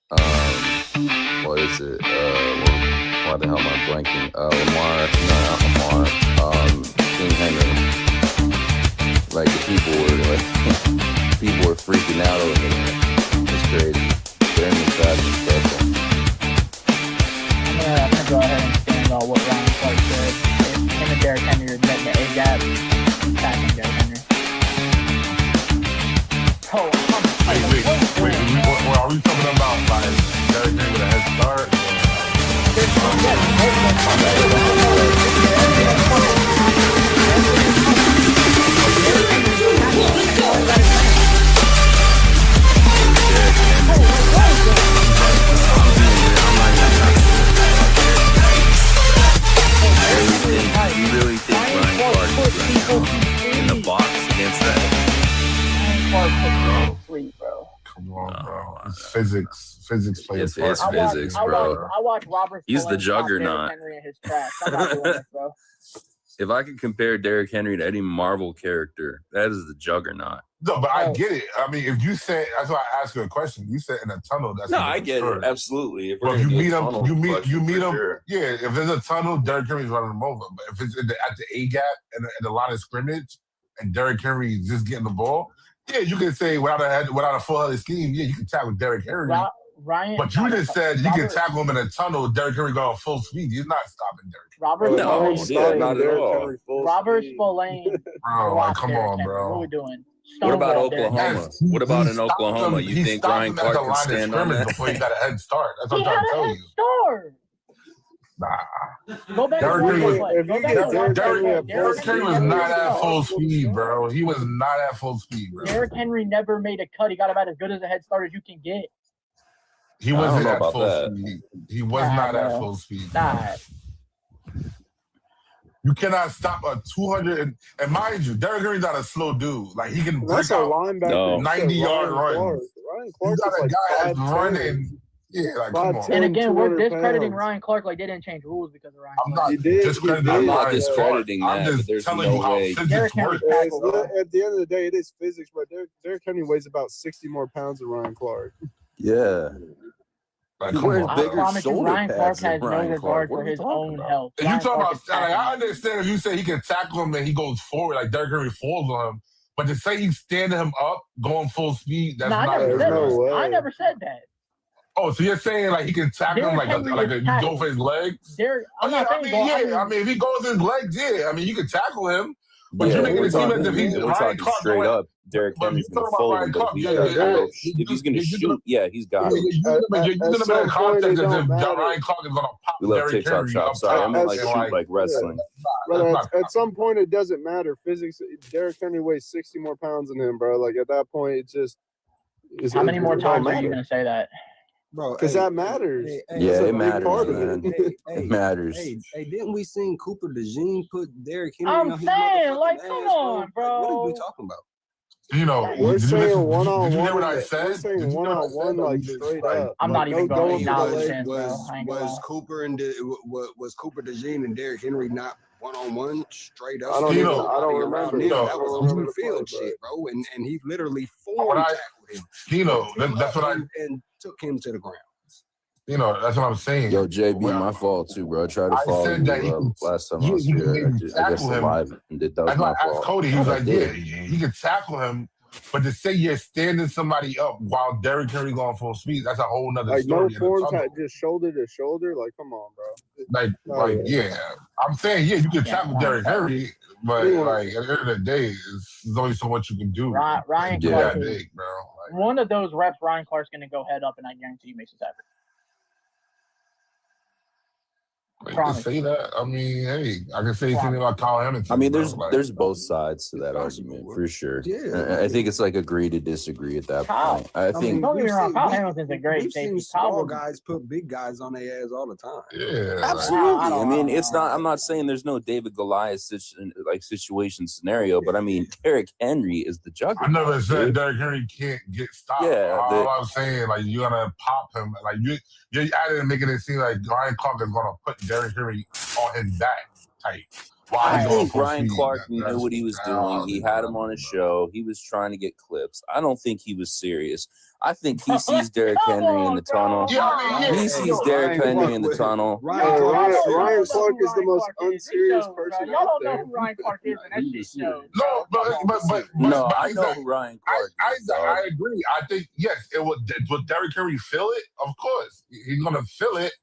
What is it? Why the hell am I blanking? Lamar, no, not Lamar. King Henry. Like the people were freaking out over it. It's crazy. Very fast and special. I'm gonna go ahead and stand on what Ryan Clark said. If him and Derrick Henry are getting the A gap, I'm tackling Derrick Henry. Oh, wait, are we talking about like Derrick Henry with a head start? You really think Ryan Clark is running in the box against that? Ryan Clark put me to sleep, bro. Come on, bro. It's physics. Physics plays. It's physics, bro. I watch Robert. He's the juggernaut. Henry and his trash. I'm not doing this, bro. If I could compare Derrick Henry to any Marvel character, that is the juggernaut. No, but I get it. I mean, if you say, that's why I asked you a question. You said in a tunnel. That's no, I get it. Absolutely. If well, you meet him. You meet him. Sure. Yeah, if there's a tunnel, Derrick Henry's running him over. But if it's at the A gap and the line of scrimmage, and Derrick Henry is just getting the ball, yeah, you can say without a full-headed scheme, yeah, you can tackle Derrick Henry. Ryan, but you just said you can tackle him in a tunnel. Derrick Henry going full speed. He's not stopping Derrick. Not at all. Robert Spillane. Bro, like, come on, bro. What are we doing? What about Oklahoma? What about in Oklahoma? You think Ryan Clark can stand on that? Before he got a head start. That's what I'm trying to tell you. Start. Nah. Go back Derrick Henry was not at full speed, bro. He was not at full speed, bro. Derrick Henry never made a cut. He got about as good as a head start as you can get. He wasn't at full speed. He was not at full speed. Nah. You cannot stop a 200 and mind you, Derrick Henry's not a slow dude. Like he can break out 90-yard runs. Ryan Clark got a guy that's running. Yeah, like come on. And again, we're discrediting Ryan Clark like they didn't change rules because of Ryan Clark. I'm not discrediting that, but there's no way. At the end of the day, it is physics, but Derrick Henry weighs about 60 more pounds than Ryan Clark. Yeah. Like, I promise you, Ryan Clark has no regard for his own health. If you talk about, I understand if you say he can tackle him and he goes forward, like Derrick Henry falls on him, but to say he's standing him up, going full speed, that's not. I never said that. Oh, so you're saying like he can tackle him like a you go for his legs? I mean, if he goes his legs, yeah. I mean, you can tackle him. But you're making it seem as if he's Ryan Clark straight up. Derrick Henry's going to fold him, but if he's going to shoot, yeah, he's got it. You're going to make a context as if Ryan Clark is going to pop we love Derrick TikTok Henry. shop. Sorry, I'm like shoot like wrestling. At some point, it doesn't matter. Physics. Derrick Henry weighs 60 more pounds than him, bro. Like at that point, it's just. How many more times are you going to say that? Bro, because that matters. Yeah, it matters, man. It matters. Hey, didn't we see Cooper DeJean put Derrick Henry? I'm saying, like, come on, bro. What are we talking about? You know, we're saying one-on-one. Did you hear what I said? We're saying one-on-one, like straight up. I'm not even going to acknowledge it. Was Cooper DeJean and Derrick Henry not one-on-one straight up? I don't remember. That was open field shit, bro. And he literally tackled him. That's what I and took him to the ground. You know, that's what I'm saying. Yo, JB, my fault too, bro. I tried to follow you last time I was here. I guess live and did that was my fault. Cody, he was like, yeah, he can tackle him, but to say you're standing somebody up while Derrick Henry going full speed, that's a whole nother story. Like no form type, just shoulder to shoulder. Like, come on, bro. Yeah. I'm saying, yeah, you can tackle Derrick Henry, but like at the end of the day, there's only so much you can do. Ryan Clark, big, bro. One of those reps, Ryan Clark's going to go head up, and I guarantee you makes his effort. To say that, I mean, hey, I can say something about Kyle Hamilton. I mean, there's both sides to that argument for sure. Yeah, I think it's like agree to disagree at that point. I think. Don't get me wrong, Kyle Hamilton's a great safety. We've seen small guys put big guys on their ass all the time. Yeah, absolutely. I mean, it's not. I'm not saying there's no David Goliath situation scenario, but I mean, Derrick Henry is the juggernaut. I never said Derrick Henry can't get stopped. Yeah, all I'm saying, like you're gonna pop him, like you're adding and making it seem like Ryan Clark is gonna put Derrick Henry on his back type. I think Ryan Clark knew what he was doing. He had him on his show. He was trying to get clips. I don't think he was serious. I think he sees Derrick Henry in the tunnel. Yeah, I mean, He sees Derrick Henry in the tunnel. Ryan Clark is the most unserious person Y'all out don't know there. who Ryan Clark is, and that shit shows. No, but No, but I know who Ryan Clark is. I agree. I think yes, it would Derrick Henry feel it? Of course, he's gonna feel it.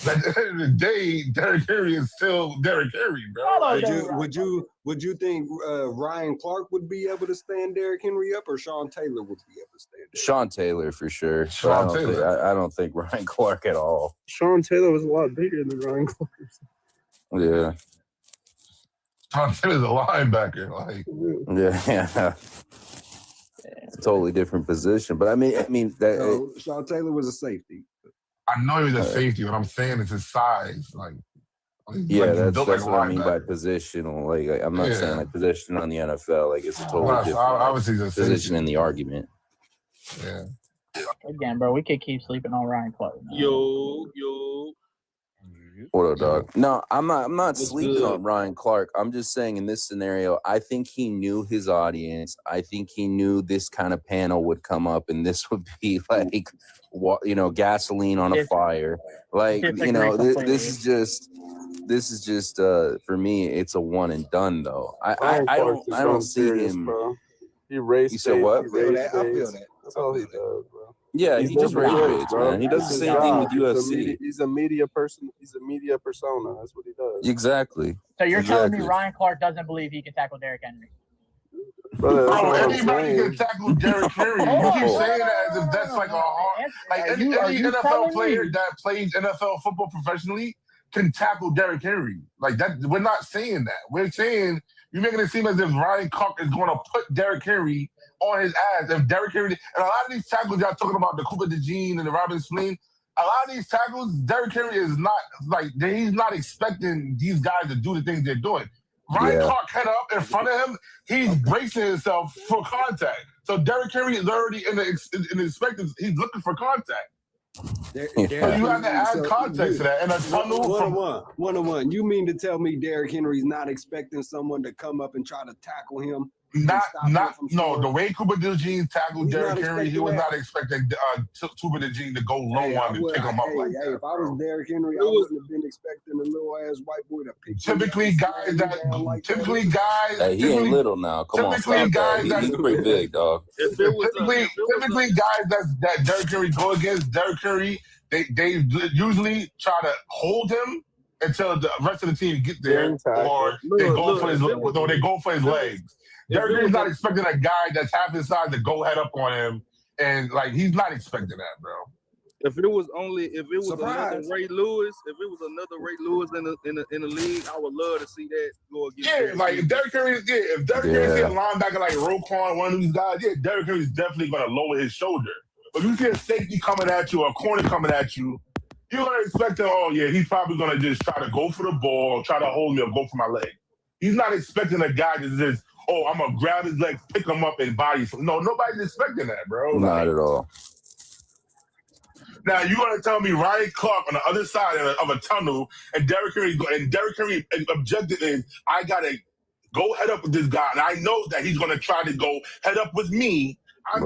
But at the end of the day, Derrick Henry is still Derrick Henry, bro. Would you think Ryan Clark would be able to stand Derrick Henry up, or Sean Taylor would be able to stand? Sean Taylor for sure. Sean Taylor. I don't think Ryan Clark at all. Sean Taylor was a lot bigger than Ryan Clark. Yeah. Sean Taylor's a linebacker. Like, Yeah. It's a totally different position, but I mean that. Sean Taylor was a safety. I know he was a safety. What I'm saying is his size. Like, yeah, like, that's what I mean by positional. Like I'm not saying like position on the NFL. Like it's a totally different obviously position in the argument. Yeah. Again, bro, we could keep sleeping on Ryan Clark. Man. Yo. What up, dog? No, I'm not sleeping on Ryan Clark. I'm just saying in this scenario, I think he knew his audience. I think he knew this kind of panel would come up, and this would be like, gasoline on a fire. Like, this is just for me, it's a one and done though. I don't see him. Bro. He raced. You said what? I feel that. That's all he does, bro. Yeah, he just raised bids, man. He does the same thing with UFC. He's a media person. He's a media persona. That's what he does. Exactly. So you're telling me Ryan Clark doesn't believe he can tackle Derrick Henry? Bro, anybody can tackle Derrick Henry. You keep saying that as if that's like a hard. Like any NFL player that plays NFL football professionally can tackle Derrick Henry. Like that, we're not saying that. We're saying you're making it seem as if Ryan Clark is going to put Derrick Henry on his ass. If Derrick Henry, and a lot of these tackles y'all talking about, the Cooper DeJean and the Robin Spleen, a lot of these tackles, Derrick Henry is not like he's not expecting these guys to do the things they're doing. Ryan Clark head up in front of him, he's bracing himself for contact. So Derrick Henry is already in the expecting. He's looking for contact. So you have to add context to that. And a tunnel one. You mean to tell me Derrick Henry's not expecting someone to come up and try to tackle him? The way Cooper DeJean tackled Derrick Henry, he was not expecting Cooper DeJean to go low on and pick him up like that. If I was Derrick Henry, I wouldn't have been expecting a little ass white boy to pick him up. Typically guys. Hey, he ain't little now. Come on, stop that. He's pretty big, dog. Typically guys that Derrick Henry go against, Derrick Henry, they usually try to hold him until the rest of the team get there, or they go for his legs. Derrick Henry's not expecting a guy that's half his size to go head up on him, and like he's not expecting that, bro. If it was another Ray Lewis in the league, I would love to see that go against. Yeah, like if Derrick Henry see a linebacker like Roquan, one of these guys, Derrick Henry's definitely gonna lower his shoulder. But if you see a safety coming at you or a corner coming at you, you're gonna expect him, he's probably gonna just try to go for the ball, try to hold me or go for my leg. He's not expecting a guy to just, I'm gonna grab his legs, pick him up, and body. No, nobody's expecting that, bro. Not at all. Now you're gonna tell me Ryan Clark on the other side of a tunnel, and Derrick Henry objective is I gotta go head up with this guy, and I know that he's gonna try to go head up with me. He's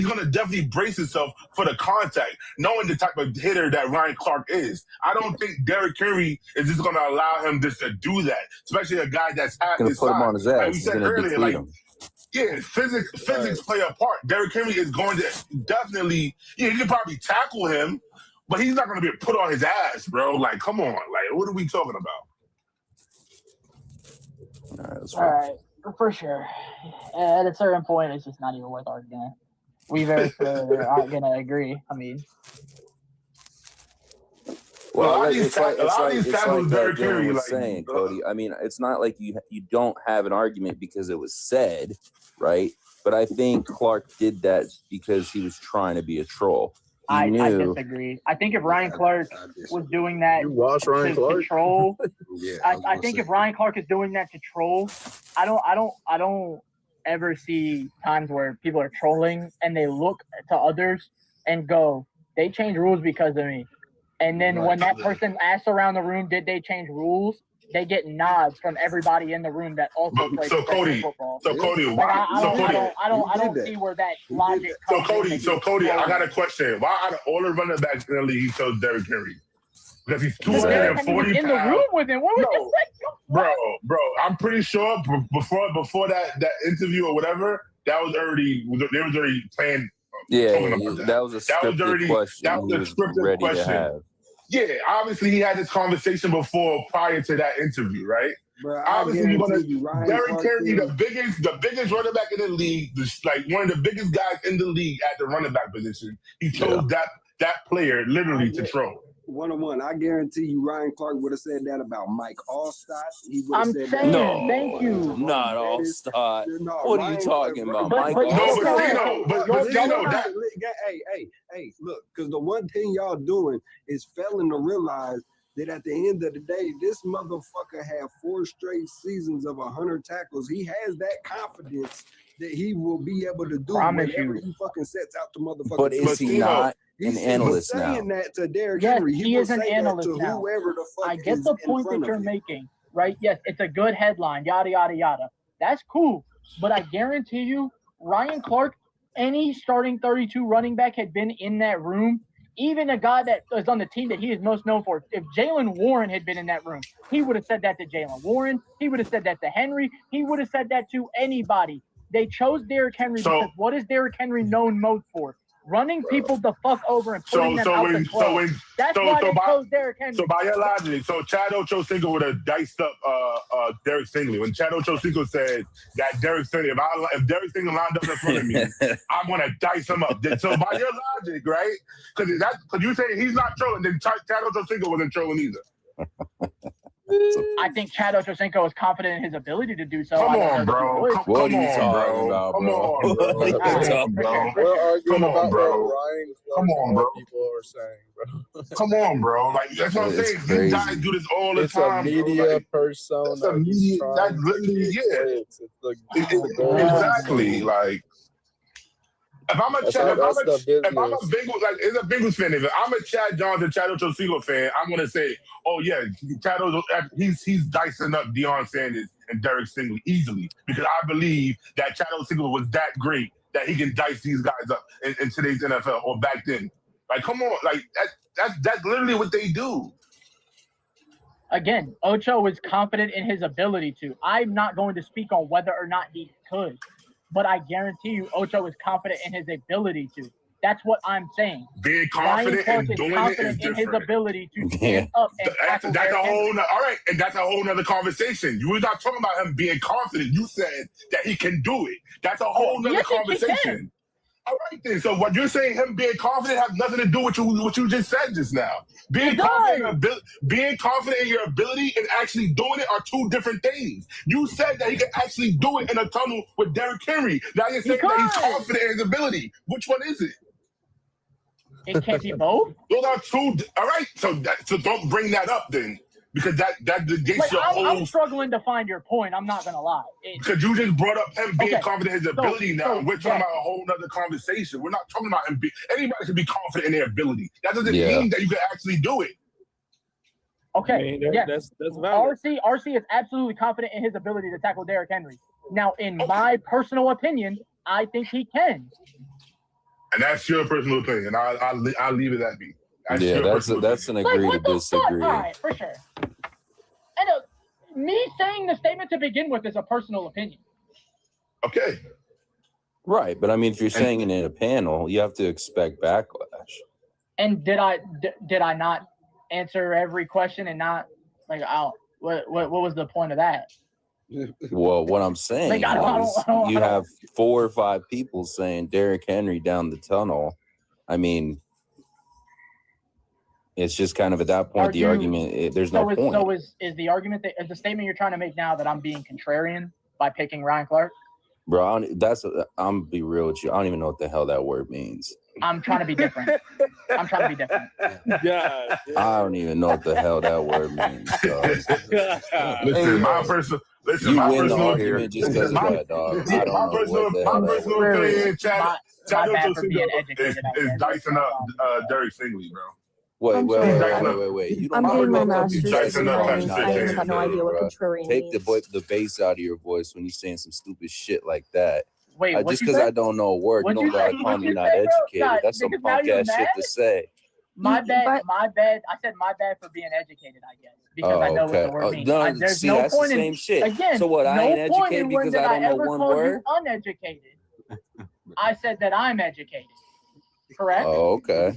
gonna definitely brace himself for the contact, knowing the type of hitter that Ryan Clark is. I don't think Derrick Henry is just gonna allow him just to do that, especially a guy that's half his size. Put him on his ass. Like we said earlier, physics play a part. Derrick Henry is going to definitely, he can probably tackle him, but he's not going to be put on his ass, bro. Like, come on. Like, what are we talking about? All right, for sure. At a certain point, it's just not even worth arguing. We very clearly aren't going to agree. I mean, well, a lot of these tackles, Derrick Henry, was saying, Cody. I mean, it's not like you don't have an argument because it was said, right? But I think Clark did that because he was trying to be a troll. I disagree. I think if Ryan Clark was doing that to troll, I think if Ryan Clark is doing that to troll, I don't ever see times where people are trolling and they look to others and go, they changed rules because of me. And then when that person asks around the room, did they change rules? they get nods from everybody in the room that also plays football. So Cody, I don't see where that logic comes in. So Cody, I got a question. Why out of all the running backs in the league, he chose Derrick Henry? Because he's 240 in the room with him. What was bro, I'm pretty sure before that interview or whatever, they was already playing. Yeah, that was a scripted question. That was a scripted question. Yeah, obviously he had this conversation prior to that interview, right? Bro, obviously, Derrick Henry, the biggest running back in the league, like one of the biggest guys in the league at the running back position. He chose that player literally to troll. 1-on-1. I guarantee you Ryan Clark would have said that about Mike Allstott. He would have said that. No, thank you. Not Allstott. What are you talking about? Mike Allstott. Hey, look, because the one thing y'all doing is failing to realize that at the end of the day, this motherfucker had 4 straight seasons of 100 tackles. He has that confidence that he will be able to do whatever he fucking sets out to motherfucker. But is he not an analyst now? He's saying that to Derrick Henry. He is an analyst now. Whoever the fuck I get the point that you're making, right? Yes, it's a good headline, yada, yada, yada. That's cool. But I guarantee you, Ryan Clark, any starting 32 running back had been in that room, even a guy that is on the team that he is most known for. If Jaylen Warren had been in that room, he would have said that to Jaylen Warren. He would have said that to Henry. He would have said that to anybody. They chose Derrick Henry because what is Derrick Henry known most for? Running people the fuck over and putting them out the club. That's why they chose Derrick Henry. So by your logic, Chad Ochocinco would have diced up Derek Stingley. When Chad Ochocinco said that Derek Stingley, if Derek Stingley lined up in front of me, I'm gonna dice him up. So by your logic, right? Because you say he's not trolling, then Chad Ochocinco wasn't trolling either. I think Chad Ochocinco is confident in his ability to do so. Come on, bro. What are you talking about, bro? We're arguing about what Ryan Clark people are saying, bro. Come on, bro. Like, that's what I'm saying. These guys do this all the time. It's a media persona. It's a media. That's literally, exactly. Like, if I'm a Bengals, like, it's a Bengals fan. If I'm a Chad Johnson, Chad Ochocinco fan, I'm gonna say, oh yeah, Chad, he's dicing up Deion Sanders and Derek Stingley easily because I believe that Chad Ochocinco was that great that he can dice these guys up in today's NFL or back then. Like, come on, like that's literally what they do. Again, Ocho is confident in his ability to. I'm not going to speak on whether or not he could. But I guarantee you, Ocho is confident in his ability to. That's what I'm saying. Being confident in doing it is different. In his ability to stand up and that's a whole. All right, and that's a whole nother conversation. You were not talking about him being confident. You said that he can do it. That's a whole nother conversation. All right, then. So what you're saying, him being confident, has nothing to do with what you just said just now. Being confident in your ability and actually doing it are 2 different things. You said that he could actually do it in a tunnel with Derrick Henry. Now you're saying that he's confident in his ability. Which one is it? It can't be both. Those are 2. All right, so don't bring that up then. Because that negates your whole... I'm struggling to find your point. I'm not going to lie. Because you just brought up him being confident in his ability now. We're talking about a whole other conversation. We're not talking about him anybody can be confident in their ability. That doesn't mean that you can actually do it. Okay, I mean, that's valid. RC is absolutely confident in his ability to tackle Derrick Henry. Now, in my personal opinion, I think he can. And that's your personal opinion. I'll leave it at me. That's an agree to disagree. All right, for sure. And me saying the statement to begin with is a personal opinion. Okay. Right, but I mean, if you're saying it in a panel, you have to expect backlash. And did I not answer every question and not like what was the point of that? Well, what I'm saying is you have 4 or 5 people saying Derrick Henry down the tunnel. I mean, it's just kind of at that point the argument. There's no point. So is the argument is the statement you're trying to make now that I'm being contrarian by picking Ryan Clark? Bro, I'm gonna be real with you. I don't even know what the hell that word means. I'm trying to be different. Yeah. I don't even know what the hell that word means. Listen, my personal. Listen, my personal argument just because of that, dog. I don't know what the hell. My personal opinion, Chad Ochocinco is dicing up Derek Stingley, bro. Wait. I'm You I'm don't getting my make up master's these degree, talking and I ain't got no idea what bro. contrarian Take means. the bass out of your voice when you're saying some stupid shit like that. Wait, what just you because say? I don't know a word, What you don't gotta call me not say, bro? educated. Nah, That's some because now punk you're ass shit mad? to say. My bad. I said my bad for being educated, I guess, because I know what the word means. There's no that's point the in same shit. again. So what? I ain't No point educated in when because did I I don't know ever one call word. you uneducated? I said that I'm educated. Correct. Oh, okay.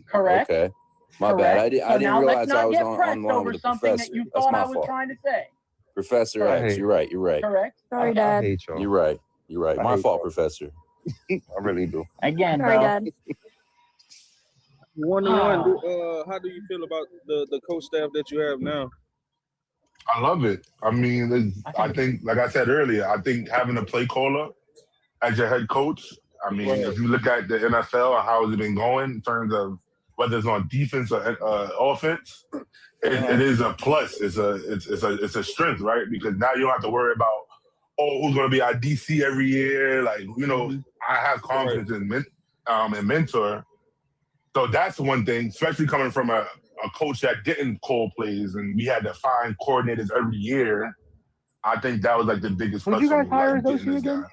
Correct. Okay. My bad. I didn't realize I was on line with the something professor. that you That's thought my I was fault. trying to say. Professor X, you're right. Correct. Sorry, Dad. hate y'all. You're right. My fault, Professor. I really do. Again, Sorry, bro. Dad. 1-1. How do you feel about the coach staff that you have now? I love it. I mean, I think, like I said earlier, I think having a play caller as your head coach, I mean, if you look at the NFL and how it's been going in terms of whether it's on defense or offense, it is a plus. It's a strength, right? Because now you don't have to worry about, who's going to be our DC every year. Like, I have confidence in mentor. So that's one thing, especially coming from a coach that didn't call plays and we had to find coordinators every year. I think that was like the biggest plus. Who'd you guys for me, hire like, as OC getting this again?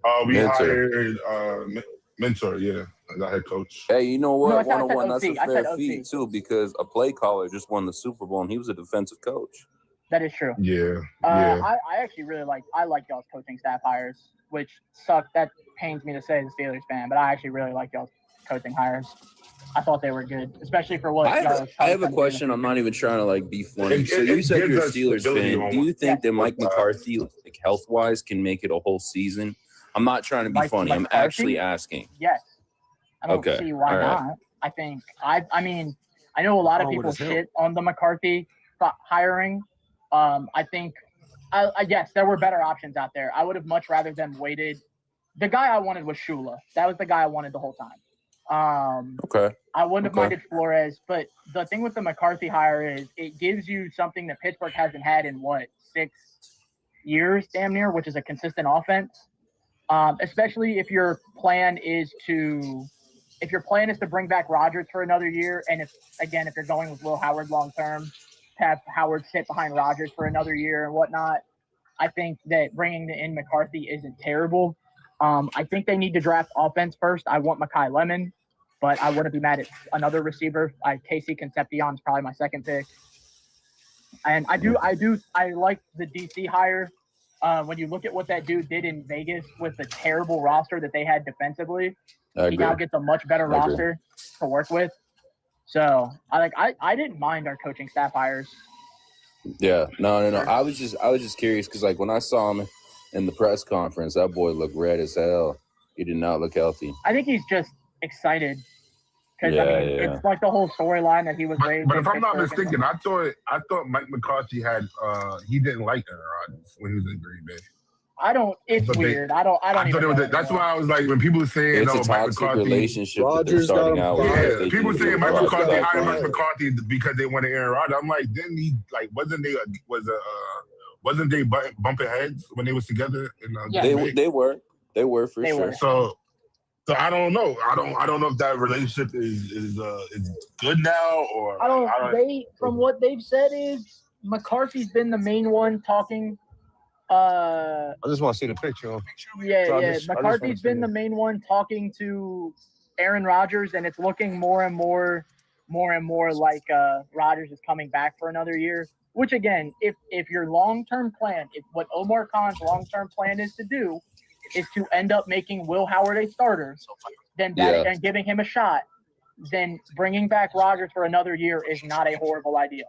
guy. We Mentor. hired mentor, as our head coach. Hey, you know what? No, I said 101, that's a OC. I said fair OC. feat too, because a play caller just won the Super Bowl and he was a defensive coach. That is true. Yeah. I actually really like y'all's coaching staff hires, which suck. That pains me to say as a Steelers fan, but I actually really like y'all's coaching hires. I thought they were good, especially for what I have a question. I'm not even trying to be funny. So you said you're a Steelers fan. Do you think that Mike McCarthy, health wise, can make it a whole season? I'm not trying to be funny. I'm actually asking. Yes. I don't see why not. I think I mean I know a lot of people shit on the McCarthy hiring. I think I guess there were better options out there. I would have much rather them waited. The guy I wanted was Shula. That was the guy I wanted the whole time. I wouldn't have minded Flores, but the thing with the McCarthy hire is it gives you something that Pittsburgh hasn't had in 6 years, damn near, which is a consistent offense. Especially if your plan is to bring back Rodgers for another year, and if you're going with Will Howard long term, have Howard sit behind Rodgers for another year and whatnot, I think that bringing in McCarthy isn't terrible. I think they need to draft offense first. I want Mekhi Lemon, but I wouldn't be mad at another receiver. Casey Concepcion is probably my second pick. And I like the DC hire. When you look at what that dude did in Vegas with the terrible roster that they had defensively, he now gets a much better roster to work with. So I didn't mind our coaching staff hires. Yeah, no. I was just curious because when I saw him in the press conference, that boy looked red as hell. He did not look healthy. I think he's just excited because it's like the whole storyline that he was raised. But if I'm not mistaken, I thought Mike McCarthy he didn't like Aaron Rodgers when he was in Green Bay. It's weird. I don't. That's why I was like, when people saying, it's a toxic relationship that they're starting out with. Yeah, people saying Mike McCarthy hired Mike McCarthy because they wanted Aaron Rodgers. I'm like, didn't he wasn't they bumping heads when they was together? They were for sure. So I don't know. I don't know if that relationship is good now or from what they've said is McCarthy's been the main one talking. I just want to see the picture. Yeah. McCarthy's been the main one talking to Aaron Rodgers, and it's looking more and more like Rodgers is coming back for another year. Which again, if your long-term plan, if what Omar Khan's long-term plan is to do, is to end up making Will Howard a starter, and giving him a shot, then bringing back Rodgers for another year is not a horrible idea.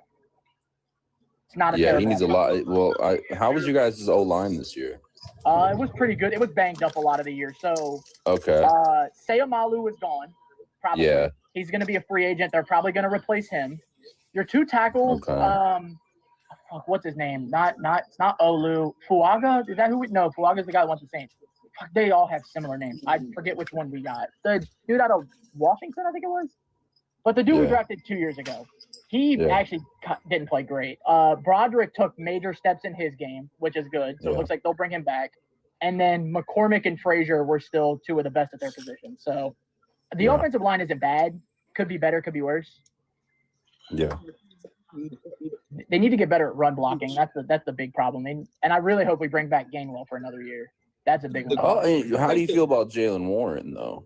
It's not a terrible he needs a lot. Well, how was your guys' O-line this year? It was pretty good. It was banged up a lot of the year. So Sayamalu is gone. Probably. Yeah. He's going to be a free agent. They're probably going to replace him. Your two tackles. What's his name? It's not Olu. Fuaga? Is that who? No, Fuaga's the guy who wants the Saints. They all have similar names. I forget which one we got. The dude out of Washington, I think it was. But the dude we drafted 2 years ago. He actually didn't play great. Broderick took major steps in his game, which is good. So it looks like they'll bring him back. And then McCormick and Frazier were still two of the best at their position. So the offensive line isn't bad. could be better, could be worse. Yeah. They need to get better at run blocking. That's the big problem. And I really hope we bring back Gainwell for another year. That's a big one. How do you feel about Jalen Warren though?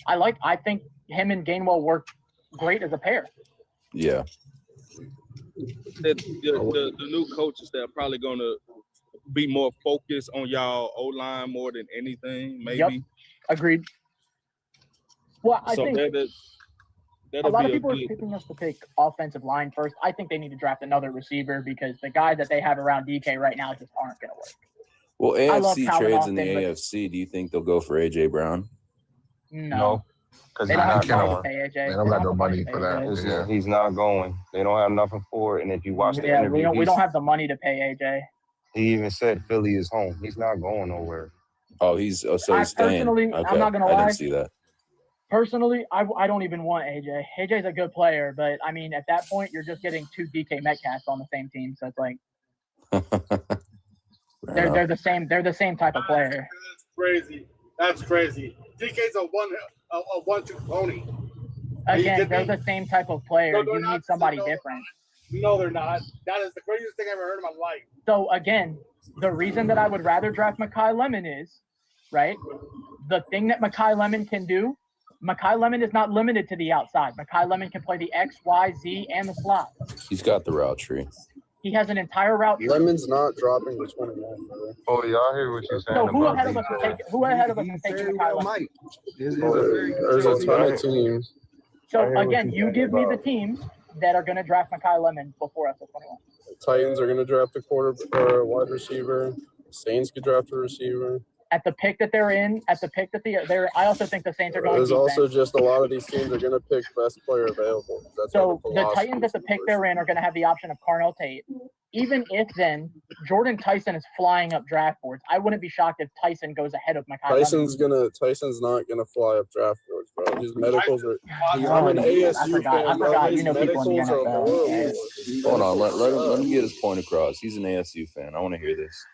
I think him and Gainwell work great as a pair. Yeah. The new coaches that are probably going to be more focused on y'all O-line more than anything, maybe. Yep. Agreed. Well, I think a lot of people are picking us to pick offensive line first. I think they need to draft another receiver because the guys that they have around DK right now just aren't going to work. Well, AFC trades in the AFC. Do you think they'll go for A.J. Brown? No. Because they don't have money to pay AJ. They don't got no money for that. Yeah. He's not going. They don't have nothing for it. And if you watch the interview, we don't have the money to pay AJ. He even said Philly is home. He's not going nowhere. Oh, he's staying. Personally, okay. I'm not gonna lie. I didn't see that. Personally, I don't even want AJ. AJ's a good player, but I mean, at that point, you're just getting 2 DK Metcalfs on the same team, so it's like they're the same. They're the same type of player. That's crazy. DK's a 1-2 pony. Again, they're the same type of player. No, you need somebody different. No, they're not. That is the craziest thing I've ever heard in my life. So again, the reason that I would rather draft Mekhi Lemon is, right, the thing that Mekhi Lemon can do, Mekhi Lemon is not limited to the outside. Mekhi Lemon can play the X, Y, Z, and the slot. He's got the route tree. He has an entire route tree. Lemon's not dropping the 21, brother. Oh, y'all hear what you're saying? So who ahead of us is taking Mekhi Lemon? There's a ton of teams. So again, you give me the teams that are going to draft Mekhi Lemon before us at 21. The Titans are going to draft a quarter or a wide receiver. Saints could draft a receiver. At the pick that they're in, I also think the Saints are going. There's also just a lot of these teams are going to pick best player available. That's so the Titans at the pick they're in are going to have the option of Carnell Tate. Even if then Jordan Tyson is flying up draft boards, I wouldn't be shocked if Tyson goes ahead of Mekhi Lemon. Tyson's not gonna fly up draft boards, bro. His medicals are. I'm an ASU fan. I forgot. You know people in the NFL. Hold on, let him get his point across. He's an ASU fan. I want to hear this.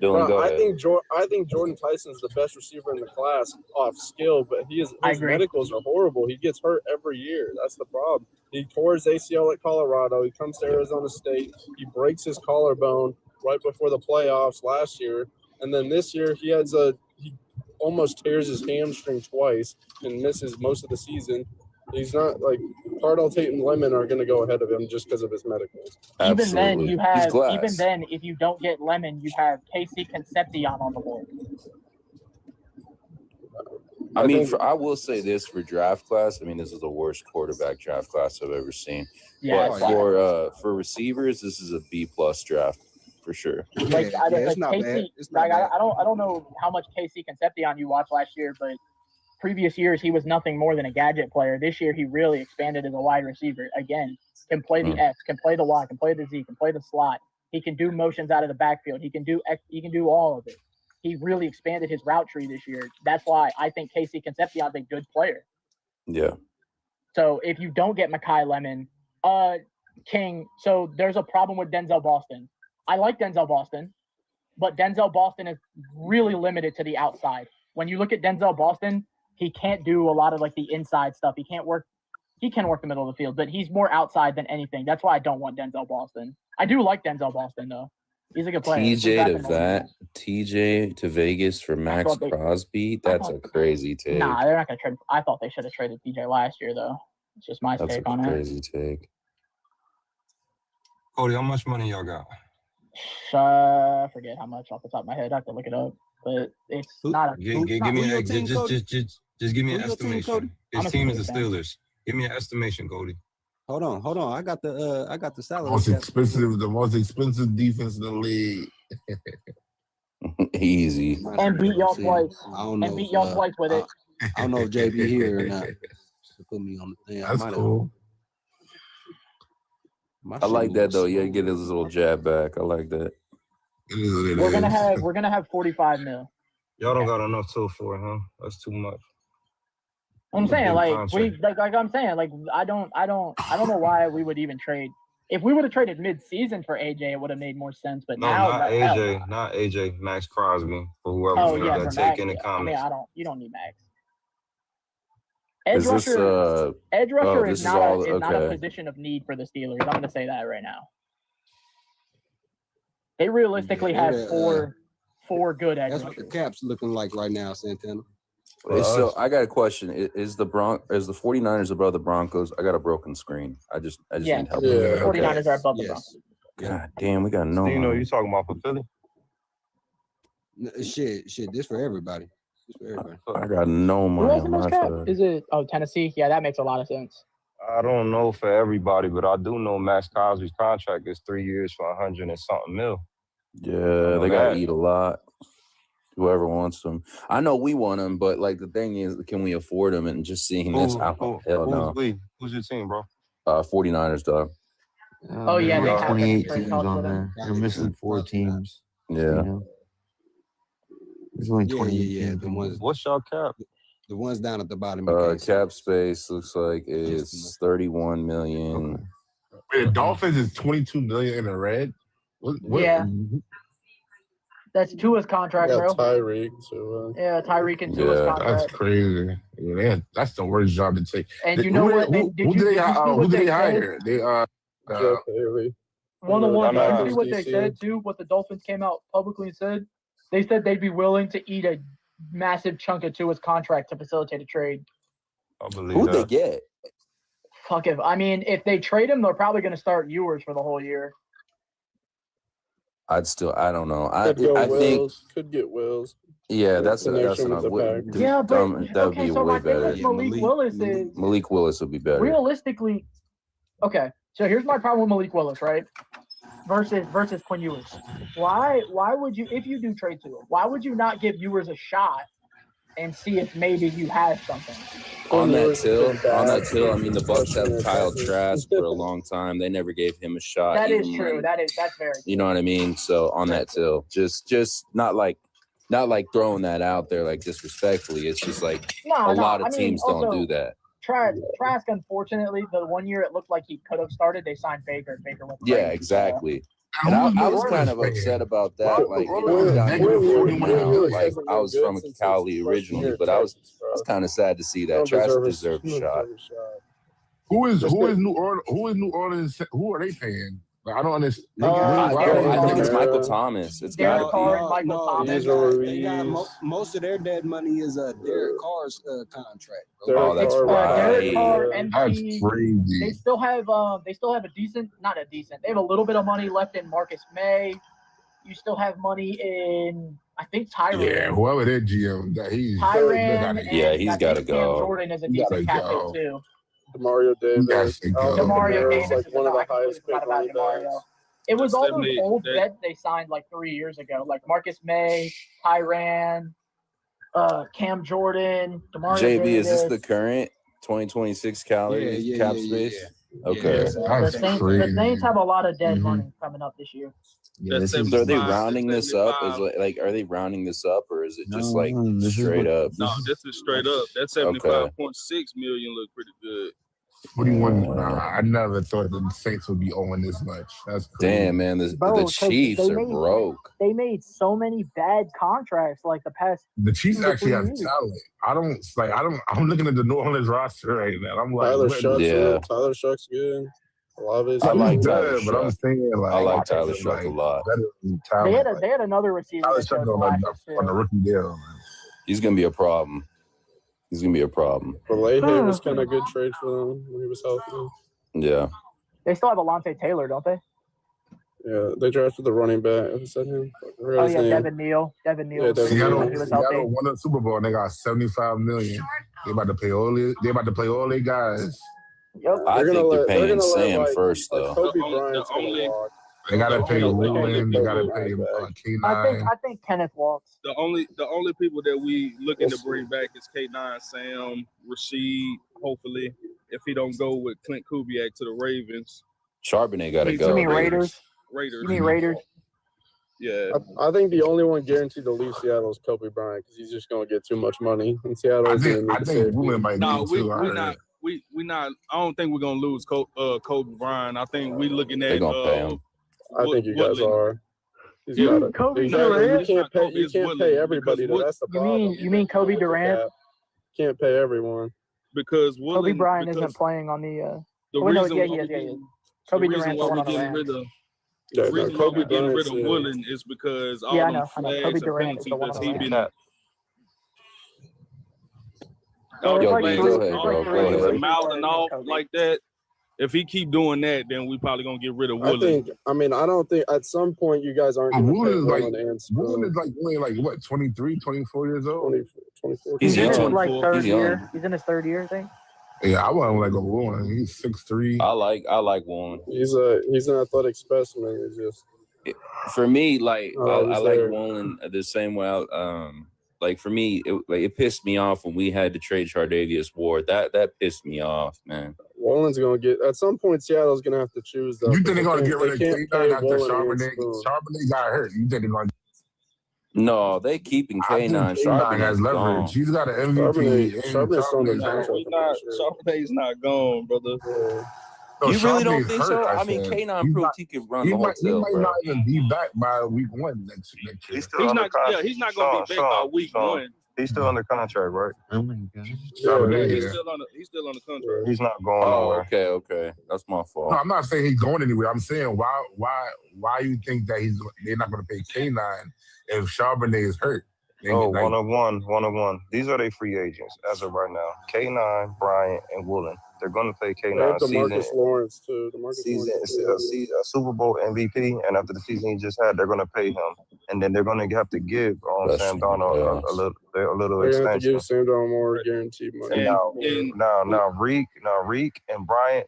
Dylan, go ahead. I think Jordan Tyson's the best receiver in the class off skill, but his medicals are horrible. He gets hurt every year. That's the problem. He tore his ACL at Colorado. He comes to Arizona State. He breaks his collarbone right before the playoffs last year, and then this year he almost tears his hamstring twice and misses most of the season. He's not like Cardell Tate and Lemon are going to go ahead of him just because of his medicals. Absolutely. Even then, if you don't get Lemon, you have KC Concepcion on the board. I will say this for draft class. I mean, this is the worst quarterback draft class I've ever seen. Yeah, but for receivers, this is a B+ draft for sure. It's not bad. I don't know how much KC Concepcion you watched last year, but previous years he was nothing more than a gadget player. This year he really expanded as a wide receiver. Again, can play the X, can play the Y, can play the Z, can play the slot. He can do motions out of the backfield. He can do all of it. He really expanded his route tree this year. That's why I think KC Concepcion's a good player. Yeah. So if you don't get Mekhi Lemon, King, so there's a problem with Denzel Boston. I like Denzel Boston, but Denzel Boston is really limited to the outside. When you look at Denzel Boston, he can't do a lot of like the inside stuff. He can work the middle of the field, but he's more outside than anything. That's why I don't want Denzel Boston. I do like Denzel Boston though. He's a good player. TJ to Vegas for Max Crosby. That's a crazy take. Nah, they're not gonna trade. I thought they should have traded TJ last year though. It's just my take on it. That's a crazy take. Cody, how much money y'all got? I forget how much off the top of my head. I have to look it up, but it's not a. Just give me an estimation. His team is the Steelers. Give me an estimation, Cody. Hold on. I got the salary. The most expensive defense in the league. Easy. And beat y'all twice. I don't know. And beat y'all twice with it. I don't know if JB here or not. Put me on the thing. That's cool. I like that though. Yeah, get his little jab back. I like that. We're gonna have 45 mil. Y'all don't got enough till for it, huh? That's too much. I'm saying I don't know why we would even trade. If we would have traded mid-season for AJ, it would have made more sense. But not AJ, Max Crosby for whoever's gonna take in the comments. I mean, you don't need Max. Edge rusher this is is all not a okay. position of need for the Steelers. I'm going to say that right now. They realistically have four good edge That's rushers. what the cap's looking like right now, Santana. So I got a question. Is the 49ers above the Broncos? I got a broken screen. I just need help. The 49ers are above the Broncos. God damn, we got no. You know, you talking about for Philly? Shit. This for everybody. I got no Who money has the on most my cap? side. Is it Tennessee? Yeah, that makes a lot of sense. I don't know for everybody, but I do know Max Crosby's contract is 3 years for 100 and something mil. Yeah, they gotta eat a lot. Whoever wants them, I know we want them, but like the thing is, can we afford them? And just seeing this, hell no. Who's your team, bro? 49ers, dog. Oh yeah, they have 28 teams on there. They're missing 4 teams. Yeah. You know? There's only 28 teams. The ones, what's y'all cap? The ones down at the bottom. Cap space looks like it's 31 million. Okay. Wait, the Dolphins is 22 million in the red. What? Yeah. That's Tua's contract, bro. Tyreek, too. Yeah, Tyreek and Tua's contract. That's crazy. Yeah, that's the worst job to take. And you know what? Who did they hire? They Jeff Haley. One-on-one. Did you see what they said too? What the Dolphins came out publicly and said? They said they'd be willing to eat a massive chunk of Tua's contract to facilitate a trade. I believe Who'd they get? Fuck it. I mean, if they trade him, they're probably going to start Ewers for the whole year. I don't know. I think could get Wills. Yeah, that's what but that would be so way my thing better. with Malik Willis is Malik Willis would be better. Realistically, okay. So here's my problem with Malik Willis, right? Versus Quinn Ewers. Why would you, if you do trade to him, why would you not give Ewers a shot and see if maybe you have something? On that till, I mean, the Bucs have Kyle Trask for a long time. They never gave him a shot. That is true. That's very true. You know what I mean? So on that till, just not like throwing that out there like disrespectfully. It's just like a lot of teams don't do that. Trask, unfortunately, the 1 year it looked like he could have started, they signed Baker. Baker went Yeah, exactly. And I was kind of upset about that. Like, I was from Cali originally, but I was kind of sad to see that. Trask deserved a shot. Who is New Orleans? Who are they paying? Like, I don't understand. I think it's Michael Thomas. It's got to be. Michael Thomas. They got most of their dead money is Derek Carr's contract. Oh, that's right. Derek Carr, That's crazy. They still have a decent. They have a little bit of money left in Marcus May. You still have money in, I think, Tyrann. Yeah, whoever their GM, he's Tyrann. He's got to go. Cam Jordan is a decent captain too. Demario Davis. Demario Davis like is one of the highest paid running backs. It was all those old vets they signed like 3 years ago, like Marcus May, Tyrann, Cam Jordan, Demario JB, Davis. is this the current 2026 calories cap space? Yeah. Okay. The Saints have a lot of dead money coming up this year. Yeah, so are they rounding this up? Is like are they rounding this up, or is it just straight up? No, this is straight up. That 75.6 million look pretty good. 41. I never thought the Saints would be owing this much. That's crazy. Damn, man. The Chiefs are broke. They made so many bad contracts like the past. The Chiefs actually have talent. I'm looking at the New Orleans roster right now. I'm like, Tyler Shuck's good. I like Tyler Shuck. But I'm saying I like Tyler Shuck a lot. They had another receiver. Tyler Shuck on the rookie deal. He's gonna be a problem. But Leahy was kind of a good trade for them when he was healthy. Yeah. They still have Alontae Taylor, don't they? Yeah, they drafted the running back. Is that him? Devin Neal. Yeah, Seattle won the Super Bowl and they got $75 million. They about to play all their guys. Yep. I think they're paying Sam first, though. Kobe Bryant's they got to pay Rulin. They got to pay K9. I think Kenneth walks. The only people that we looking to bring back is K9, Sam, Rasheed. Hopefully, if he don't go with Clint Kubiak to the Ravens, Charbonnet got to go. You mean Raiders? Raiders. You mean Raiders? Yeah. I think the only one guaranteed to leave Seattle is Kobe Bryant because he's just going to get too much money in Seattle. I think Rulin might be too. We not. I don't think we're gonna lose Kobe Bryant. I think we looking at. They're gonna pay him. I think you guys are. Kobe Durant. You can't pay everybody. That's the problem. You mean Kobe Durant? Can't pay everyone. because Kobe Bryant isn't playing on the. reason he is. Kobe Durant's the one on the Rams. The reason why we're getting rid of Woolen is because all them flags and penalties that he been. Yo, B, go ahead, bro. Go ahead. Mouthing off like that. If he keep doing that, then we probably gonna get rid of Woolen. I don't think at some point you guys aren't going to pay Woolen and Spoon. Woolen is like only like what, 23, 24 years old? 24. He's in his like third year. He's in his third year, I think. Yeah, I wouldn't like a Woolen. He's 6'3". I like Woolen. He's an athletic specimen. It's just for me, like I like Woolen the same way. Like for me, it pissed me off when we had to trade Chardavius Ward. That pissed me off, man. Woolen's gonna get at some point. Seattle's gonna have to choose. Though, you think they're gonna get rid of K9 after Charbonnet? Charbonnet got hurt. You think they're gonna? No, they keeping K9. Charbonnet has leverage. He's got an MVP. Charbonnet's not gone, brother. No, you really don't Charbonnet's think so? I mean, K9 proved he could run the hotel. He might not even be back by week 1 next year. He's not gonna be back by week 1. He's still under contract, right? Oh my god. He's still on the contract. He's not going nowhere. Okay. That's my fault. No, I'm not saying he's going anywhere. I'm saying why you think that they're not going to pay K9 if Charbonnet is hurt? One of one. These are their free agents as of right now. K9, Bryant, and Woolen. They're going to pay K9 DeMarcus Lawrence too. Super Bowl MVP, and after the season he just had, they're going to pay him, and then they're going to have to give Sam Darnold a little extension. Have to give Sam Darnold more guaranteed money. Now Reek and Bryant,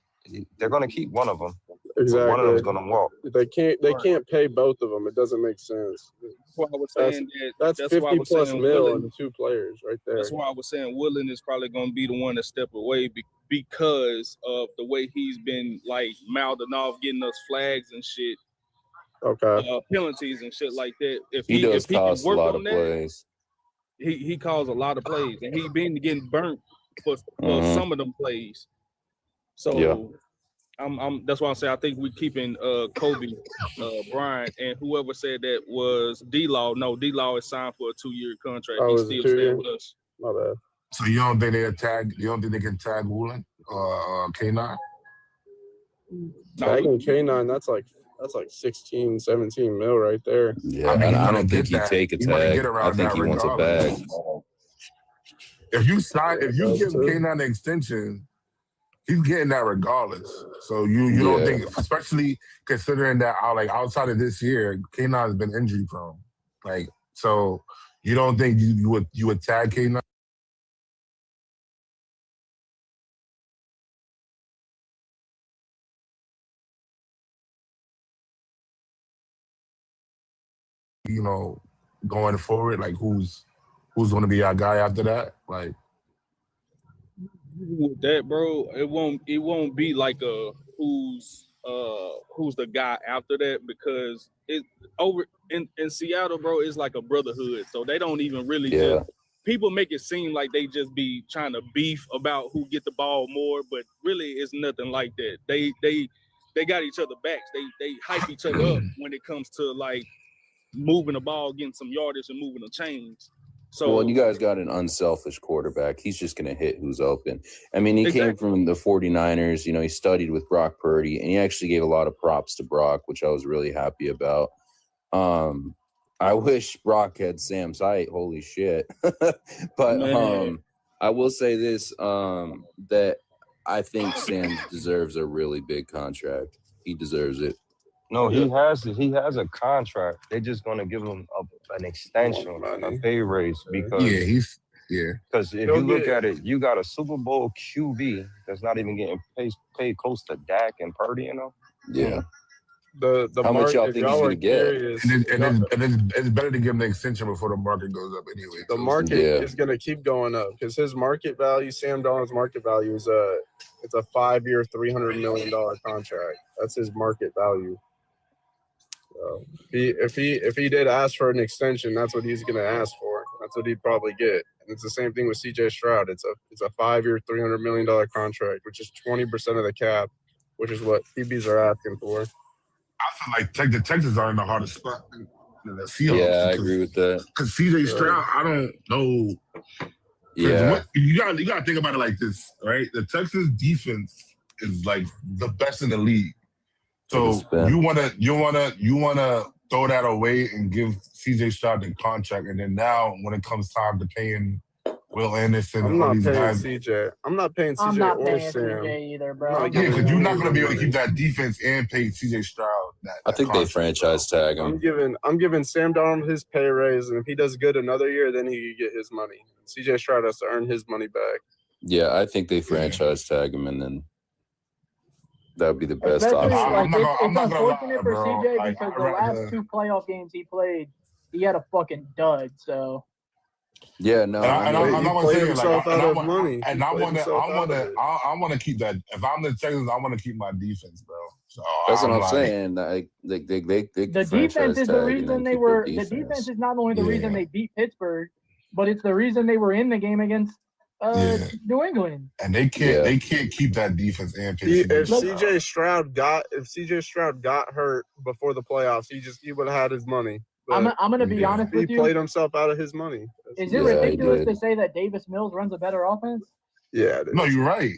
they're going to keep one of them. Exactly. One of them's going to walk. They can't pay both of them. It doesn't make sense. That's why I was saying that's 50 plus mil on 2 players right there. That's why I was saying Woolen is probably going to be the one to step away because of the way he's been like mouthing off, getting us flags and shit. Okay. Penalties and shit like that. If he does cause can work a lot on of that, plays. He calls a lot of plays, and he been getting burnt for some of them plays. So. Yeah. That's why I say I think we're keeping Kobe Bryant, and whoever said that was D-Law. No, D-Law is signed for a 2-year contract. He's still staying with us. My bad. So you don't think they can tag Woolen K9? Tagging K9, that's like 16, 17 mil right there. Yeah, I don't think he'd take a tag. I think he wants a bag. If you give K9 an extension, he's getting that regardless. So you don't think, especially considering that outside of this year, K9 has been injury prone. So you don't think you would tag K9? Going forward, who's going to be our guy after that? With that, bro, it won't be like a who's the guy after that, because it over in Seattle, bro, it's like a brotherhood. So they don't even really just, people make it seem like they just be trying to beef about who get the ball more, but really it's nothing like that. They got each other backs. They hype each other up when it comes to moving the ball, getting some yardage, and moving the chains. So, you guys got an unselfish quarterback. He's just going to hit who's open. I mean, he came from the 49ers. He studied with Brock Purdy, and he actually gave a lot of props to Brock, which I was really happy about. I wish Brock had Sam's height. Holy shit. But I will say this, that I think Sam deserves a really big contract. He deserves it. No, he has a contract. They're just going to give him an extension, a pay raise, because Because if you look at it, you got a Super Bowl QB that's not even getting paid close to Dak and Purdy. Yeah. The how much y'all think he's gonna get? It's better to give him an extension before the market goes up anyway. The market is going to keep going up because his market value, Sam Darnold's market value, is a 5-year, $300 million contract. That's his market value. So if he did ask for an extension, that's what he's going to ask for. That's what he'd probably get. And it's the same thing with C.J. Stroud. It's a 5-year, $300 million contract, which is 20% of the cap, which is what QBs are asking for. I feel like the Texans are in the hardest spot. The Seahawks, I agree with that. Because C.J. Stroud, I don't know. Yeah. You gotta think about it like this, right? The Texans defense is like the best in the league. So you wanna throw that away and give CJ Stroud the contract, and then now when it comes time to paying Will Anderson and all these guys, CJ. I'm not paying CJ I'm not or paying Sam. CJ either, bro. Yeah, because you're not gonna be able to keep that defense and pay CJ Stroud that. I think they franchise tag him. I'm giving Sam Darnold his pay raise, and if he does good another year, then he can get his money. CJ Stroud has to earn his money back. Yeah, I think they franchise tag him, and then that would be the best option. It's unfortunate for CJ because the last 2 playoff games he played, he had a fucking dud. So. Yeah, no. I'm not gonna say himself out of money. And I want to keep that. If I'm the Texans, I want to keep my defense, bro. So that's what I'm saying. Like, they the defense is the reason they were. The defense is not only the reason they beat Pittsburgh, but it's the reason they were in the game against New England. And they can't keep that defense and pitch. If CJ Stroud got hurt before the playoffs, he would have had his money. I'm gonna be honest with you. He played himself out of his money. Is it ridiculous to say that Davis Mills runs a better offense? Yeah. No, you're right.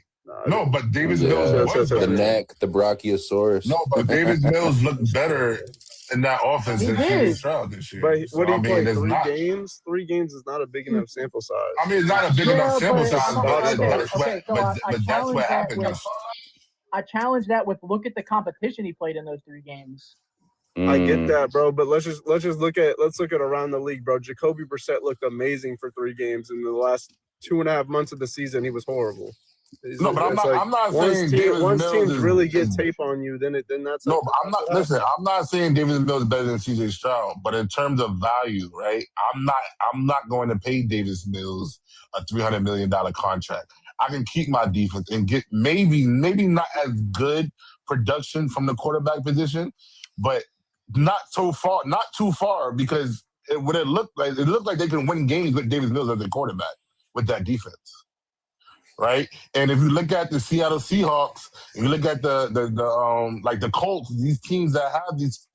No, but Davis Mills was better. The neck, the Brachiosaurus. No, but Davis Mills looked better in that offense than CJ Stroud this year. But what do you play? 3 games? 3 games is not a big enough sample size. I mean, it's not a big enough sample size, but that's what happened. I challenge that with look at the competition he played in those 3 games. I get that, bro, but let's look at around the league, bro. Jacoby Brissett looked amazing for 3 games. In the last 2.5 months of the season, he was horrible. No, but I'm not saying once teams really get tape on you, then that's no. But I'm not. Listen, I'm not saying Davis Mills is better than CJ Stroud, but in terms of value, right? I'm not going to pay Davis Mills a $300 million contract. I can keep my defense and get maybe not as good production from the quarterback position, but not too far because it looked like they can win games with Davis Mills as a quarterback with that defense. Right, and if you look at the Seattle Seahawks, if you look at the Colts, these teams that have these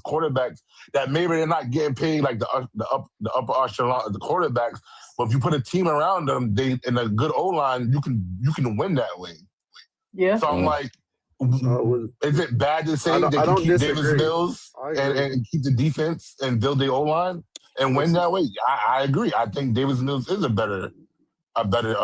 quarterbacks that maybe they're not getting paid like the upper echelon of the quarterbacks, but if you put a team around them, they in a good O-line, you can win that way. Yeah. So I'm like, is it bad to say they can keep Davis Mills and keep the defense and build the O-line and win that way? I agree. I think Davis Mills is a better value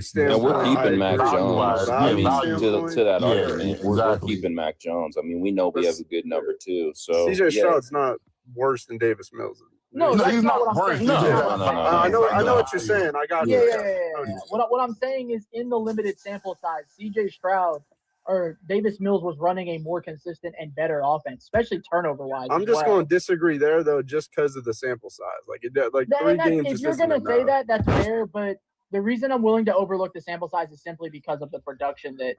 standpoint. And we're keeping Mac Jones. I mean, to that Yeah, argument, we're keeping Mac Jones. I mean, we know we have a good number 2. So CJ Stroud's not worse than Davis Mills. No, he's not worse. No. I know what you're saying. I got you. Yeah. What I'm saying is, in the limited sample size, CJ Stroud or Davis Mills was running a more consistent and better offense, especially turnover-wise. I'm just going to disagree there, though, just because of the sample size. Like 3 games. If you're going to say that, that's fair. But the reason I'm willing to overlook the sample size is simply because of the production that.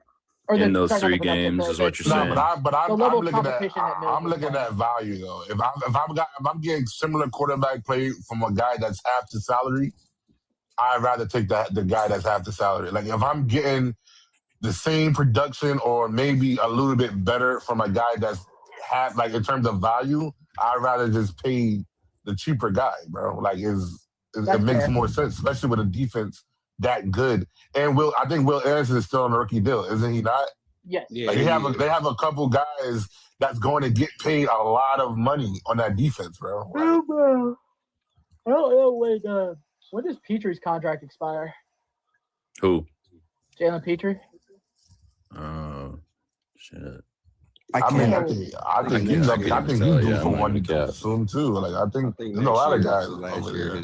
In those 3 games is what you're saying. But I'm looking at value though. If I'm getting similar quarterback play from a guy that's half the salary, I'd rather take the guy that's half the salary. Like if I'm getting the same production or maybe a little bit better from a guy that's half, like in terms of value, I'd rather just pay the cheaper guy, bro. Like it makes more sense, especially with a defense that good. And I think Will Anderson is still on a rookie deal, isn't he not? Yes. Yeah, like they have a couple guys that's going to get paid a lot of money on that defense, bro. Bro. Oh, wait. When does Petry's contract expire? Who? Jalen Petry. Shit. I think he's due for one soon too. Like I think there's a lot of guys over there.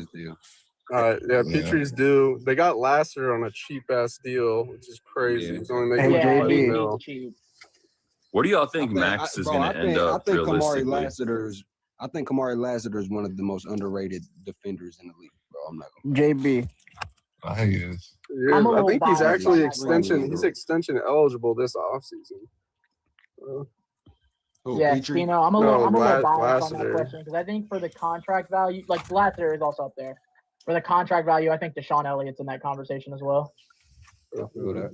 All right, yeah, Petry's due. They got Lasser on a cheap ass deal, which is crazy. He's only making $20 million. What do y'all think Max is going to end up realistically? I think Kamari Lassiter is one of the most underrated defenders in the league, bro. I'm not gonna JB. I think he is. Yeah, I think he's actually extension eligible this offseason. You know, I'm a little biased on that question because I think for the contract value, like Lassiter is also up there. For the contract value, I think Deshaun Elliott's in that conversation as well. I feel that.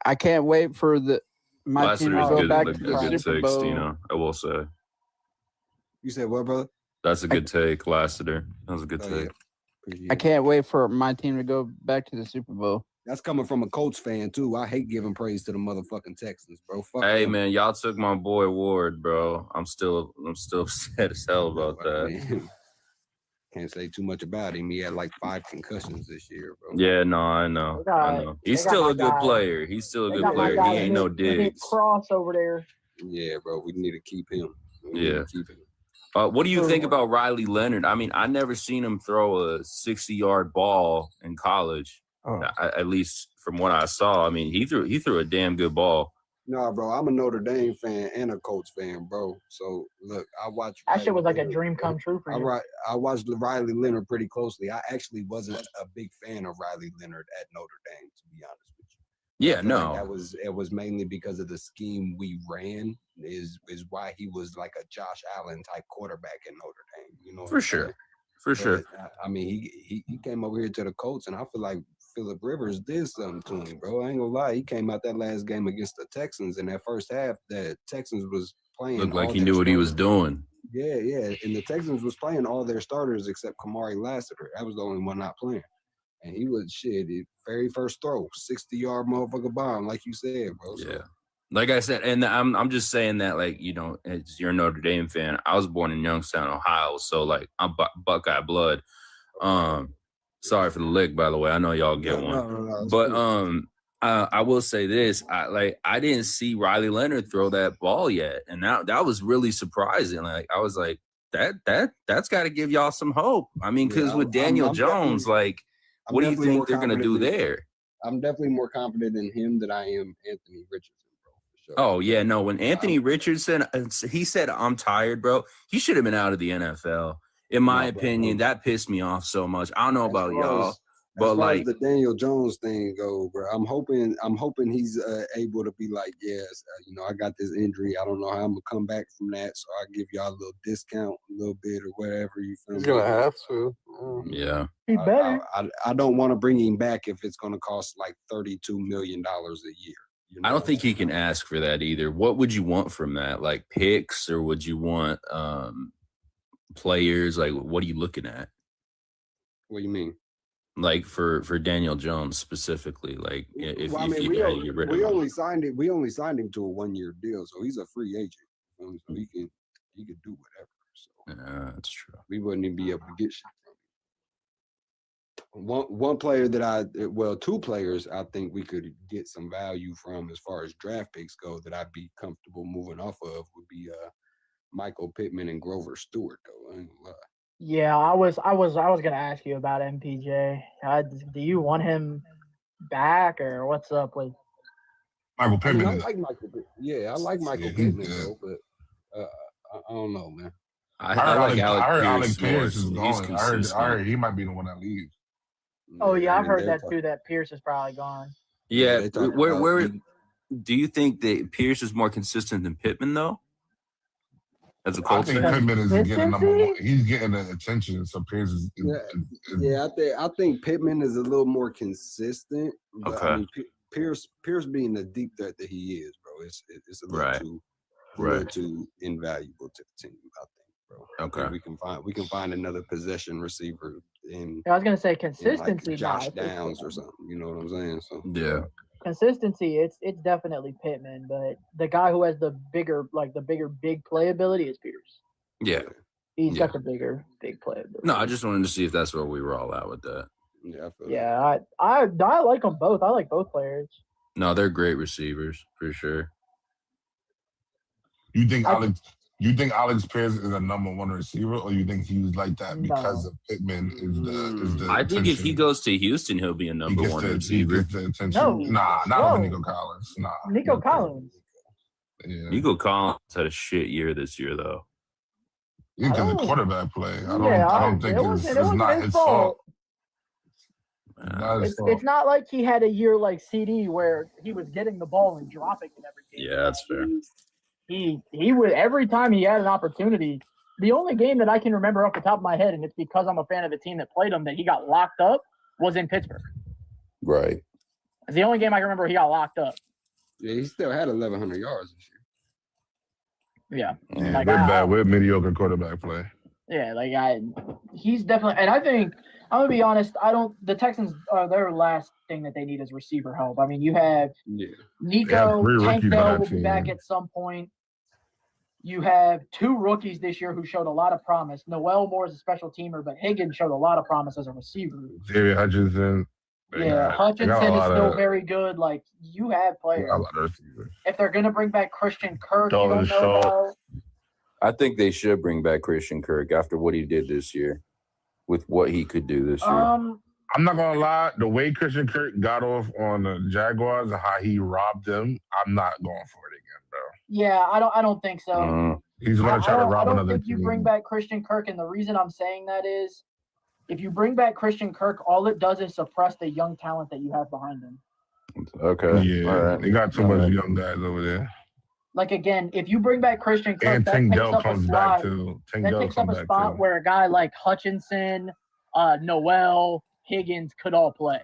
I can't wait for my team to go back to the Super Bowl. Stino, I will say. You said what, brother? That's a good take, Lassiter. That was a good take. I can't wait for my team to go back to the Super Bowl. That's coming from a Colts fan too. I hate giving praise to the motherfucking Texans, bro. Fuck Hey them. man, y'all took my boy Ward, bro. I'm still upset as hell about that. Can't say too much about him. He had like 5 concussions this year, bro. Yeah, no, I know. He's still a good player. He's still a good player. He ain't no Diggs. Cross over there. Yeah, bro. We need to keep him. What do you think about Riley Leonard? I mean, I never seen him throw a 60-yard ball in college. At least from what I saw. I mean, he threw a damn good ball. Nah, bro, I'm a Notre Dame fan and a Colts fan, bro. So look, I watched. That shit was like a dream come true for you. I watched Riley Leonard pretty closely. I actually wasn't a big fan of Riley Leonard at Notre Dame, to be honest with you. Yeah, no. Like it was mainly because of the scheme we ran. Is why he was like a Josh Allen type quarterback in Notre Dame. You know, for sure. I mean, he came over here to the Colts, and I feel like Phillip Rivers did something to him, bro. I ain't gonna lie. He came out that last game against the Texans in that first half. The Texans was playing. Looked like he knew what he was doing. Yeah. And the Texans was playing all their starters except Kamari Lassiter. That was the only one not playing. And he was very first throw, 60-yard motherfucker bomb, like you said, bro. So. Yeah. Like I said, and I'm just saying that, like, you know, as you're a Notre Dame fan, I was born in Youngstown, Ohio, so like I'm Buckeye blood. Sorry for the lick, by the way. I know y'all get one. No, but I will say this: I didn't see Riley Leonard throw that ball yet, and that was really surprising. Like I was like, that's got to give y'all some hope. I mean, because with Daniel Jones, like, what do you think they're gonna do there? I'm definitely more confident in him than I am Anthony Richardson, bro. For sure. Oh yeah, no. When Anthony Richardson, he said, "I'm tired, bro," he should have been out of the NFL. In my opinion, that pissed me off so much. I don't know about y'all, but like the Daniel Jones thing go, bro. I'm hoping he's able to be like, yes, you know, I got this injury. I don't know how I'm gonna come back from that, so I give y'all a little discount, a little bit or whatever. You feel He's me? gonna have to. Yeah. He better. I don't want to bring him back if it's gonna cost like $32 million a year. You know I don't think he can ask for that either. What would you want from that? Like picks, or would you want players? Like, what are you looking at? What do you mean? Like for Daniel Jones specifically, like if you we had to get rid of him. only signed him to a 1-year deal, so he's a free agent. So he can do whatever. So that's true. We wouldn't even be able to get shit from him. One player that two players I think we could get some value from as far as draft picks go that I'd be comfortable moving off of would be Michael Pittman and Grover Stewart, though. I ain't gonna lie. Yeah, I was gonna ask you about MPJ. Do you want him back, or what's up with Michael Pittman? I like Michael Pittman. Yeah, I like Michael Pittman, though, but I don't know, man. I heard Alec Pierce is going. I heard he might be the one that leaves. Oh yeah, I've heard that too. That Pierce is probably gone. Yeah, where do you think that Pierce is more consistent than Pittman though? As a Colts, I think Pittman is getting number one. He's getting the attention, so Pierce is. I think Pittman is a little more consistent. But okay. I mean, Pierce being the deep threat that he is, bro, it's a little too invaluable to the team. I think, bro. Okay. We can find another possession receiver in. I was gonna say consistency. Like Josh Downs or something. You know what I'm saying? So yeah. Consistency, it's definitely Pittman, but the guy who has the bigger big playability is Pierce. Yeah. He's got the big playability. No, I just wanted to see if that's where we were all at with that. Yeah, I like them both. I like both players. No, they're great receivers for sure. You think Alex Pierce is a number one receiver, or you think he was like that because of Pittman is the I think if he goes to Houston, he'll be a number one receiver. He gets the attention. Not with Nico Collins. Nico Collins. Yeah. Nico Collins had a shit year this year, though. Yeah, because the quarterback play. I don't think it's not his fault. It's not like he had a year like CD where he was getting the ball and dropping it every game. Yeah, that's fair. He would, every time he had an opportunity. The only game that I can remember off the top of my head, and it's because I'm a fan of the team that played him, that he got locked up, was in Pittsburgh. Right. It's the only game I can remember he got locked up. Yeah, he still had 1,100 yards this year. Yeah. We're bad. We're mediocre quarterback play. Yeah, he's definitely, and I think I'm gonna be honest. The Texans their last thing that they need is receiver help. I mean, you have Nico, Tank Dell will be back at some point. You have 2 rookies this year who showed a lot of promise. Noel Moore is a special teamer, but Higgins showed a lot of promise as a receiver. Xavier Hutchinson. Hutchinson is still very good. Like, you have players. If they're going to bring back Christian Kirk, you don't know about. I think they should bring back Christian Kirk after what he did this year with what he could do this year. I'm not going to lie. The way Christian Kirk got off on the Jaguars and how he robbed them, I'm not going for it again, bro. Yeah, I don't think so. He's going to try to rob another team. I don't think you bring back Christian Kirk, and the reason I'm saying that is if you bring back Christian Kirk, all it does is suppress the young talent that you have behind him. Okay. Yeah, all right. They got too much young guys over there. Like, again, if you bring back Christian Kirk, and that Tank takes Dell up comes a spot. Back too. That takes up a spot where a guy like Hutchinson, Noel, Higgins could all play.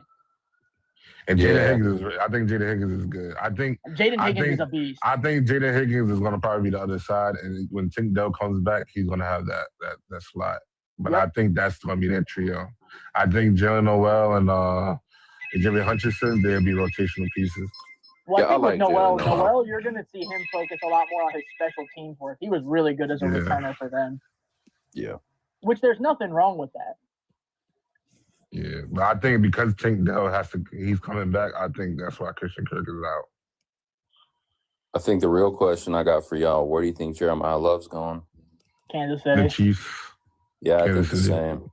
And Jaden Higgins I think Jaden Higgins is good. Jaden Higgins is a beast. I think Jaden Higgins is going to probably be the other side, and when Tank Dell comes back, he's going to have that slot. But I think that's going to be their trio. I think Jalen Noel and Jimmy Hutchinson, they'll be rotational pieces. Well, I think with Noel, you're going to see him focus a lot more on his special teams work. He was really good as a returner for them. Yeah. Which there's nothing wrong with that. Yeah, but I think because Tank Dell he's coming back, I think that's why Christian Kirk is out. I think the real question I got for y'all, where do you think Jeremiah Love's going? Kansas City. The Chiefs. Yeah, I think the same.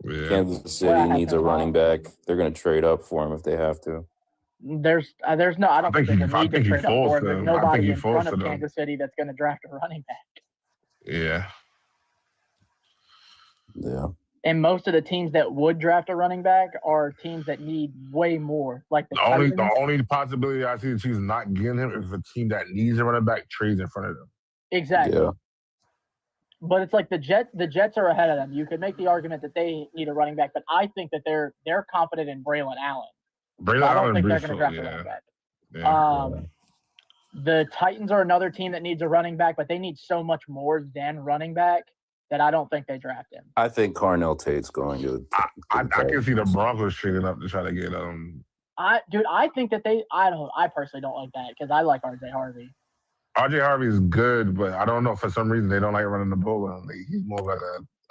Yeah. Kansas City needs a running back. They're going to trade up for him if they have to. There's no. I don't think they need to trade up for him. There's nobody in front of Kansas City that's going to draft a running back. Yeah. Yeah. And most of the teams that would draft a running back are teams that need way more. Like the only possibility I see the Chiefs not getting him is a team that needs a running back trades in front of them. Exactly. Yeah. But it's like the Jets are ahead of them. You could make the argument that they need a running back, but I think that they're confident in Braylon Allen. I don't think they're going to draft a running back. Yeah. The Titans are another team that needs a running back, but they need so much more than running back that I don't think they draft him. I think Carnell Tate's going to. I can see the Broncos trading up to try to get I think that I personally don't like that because I like RJ Harvey. RJ Harvey is good, but I don't know, for some reason they don't like running the ball. He's more like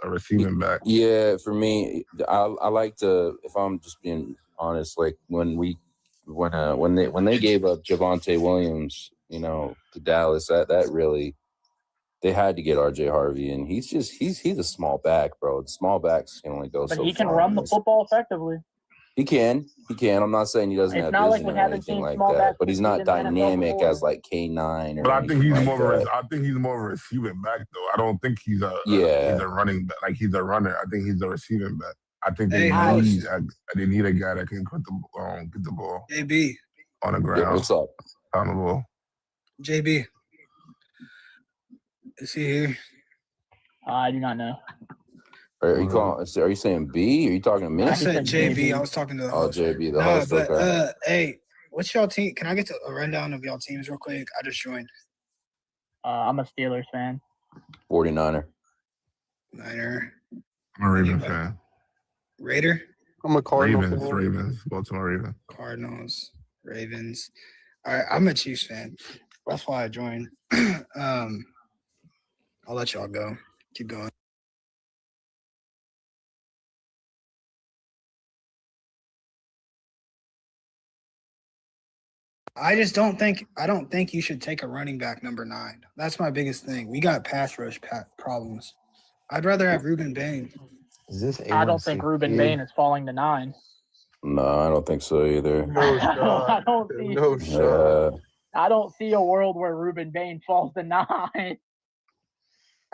a receiving back. Yeah, for me, I like to, if I'm just being honest, like when they gave up Javonte Williams, to Dallas, that really, they had to get RJ Harvey, and he's a small back, bro. The small backs can only go so far. But he can run the football effectively. He can. I'm not saying he doesn't have vision or anything like that, but he's not dynamic as like K9. But I think he's more of a receiving back, though. I don't think he's a running back. Like, he's a runner. I think he's a receiving back. I think they need a guy that can get the ball. JB on the ground. Yeah, what's up? On the ball. JB. Is he here? I do not know. Are you saying B? Are you talking to me? I said JB. I was talking to the host. JB, the host. But okay. Hey, what's y'all team? Can I get a rundown of y'all teams real quick? I just joined. I'm a Steelers fan. 49er. Niner. I'm a Ravens fan. Raider. I'm a Cardinals. Ravens. Baltimore Ravens. Cardinals. Ravens. All right, I'm a Chiefs fan. That's why I joined. I'll let y'all go. Keep going. I don't think you should take a running back number 9. That's my biggest thing. We got pass rush problems. I'd rather have Ruben Bain. I don't think Ruben Bain is falling to 9. No, I don't think so either. No shot. No shot. I don't see a world where Ruben Bain falls to 9.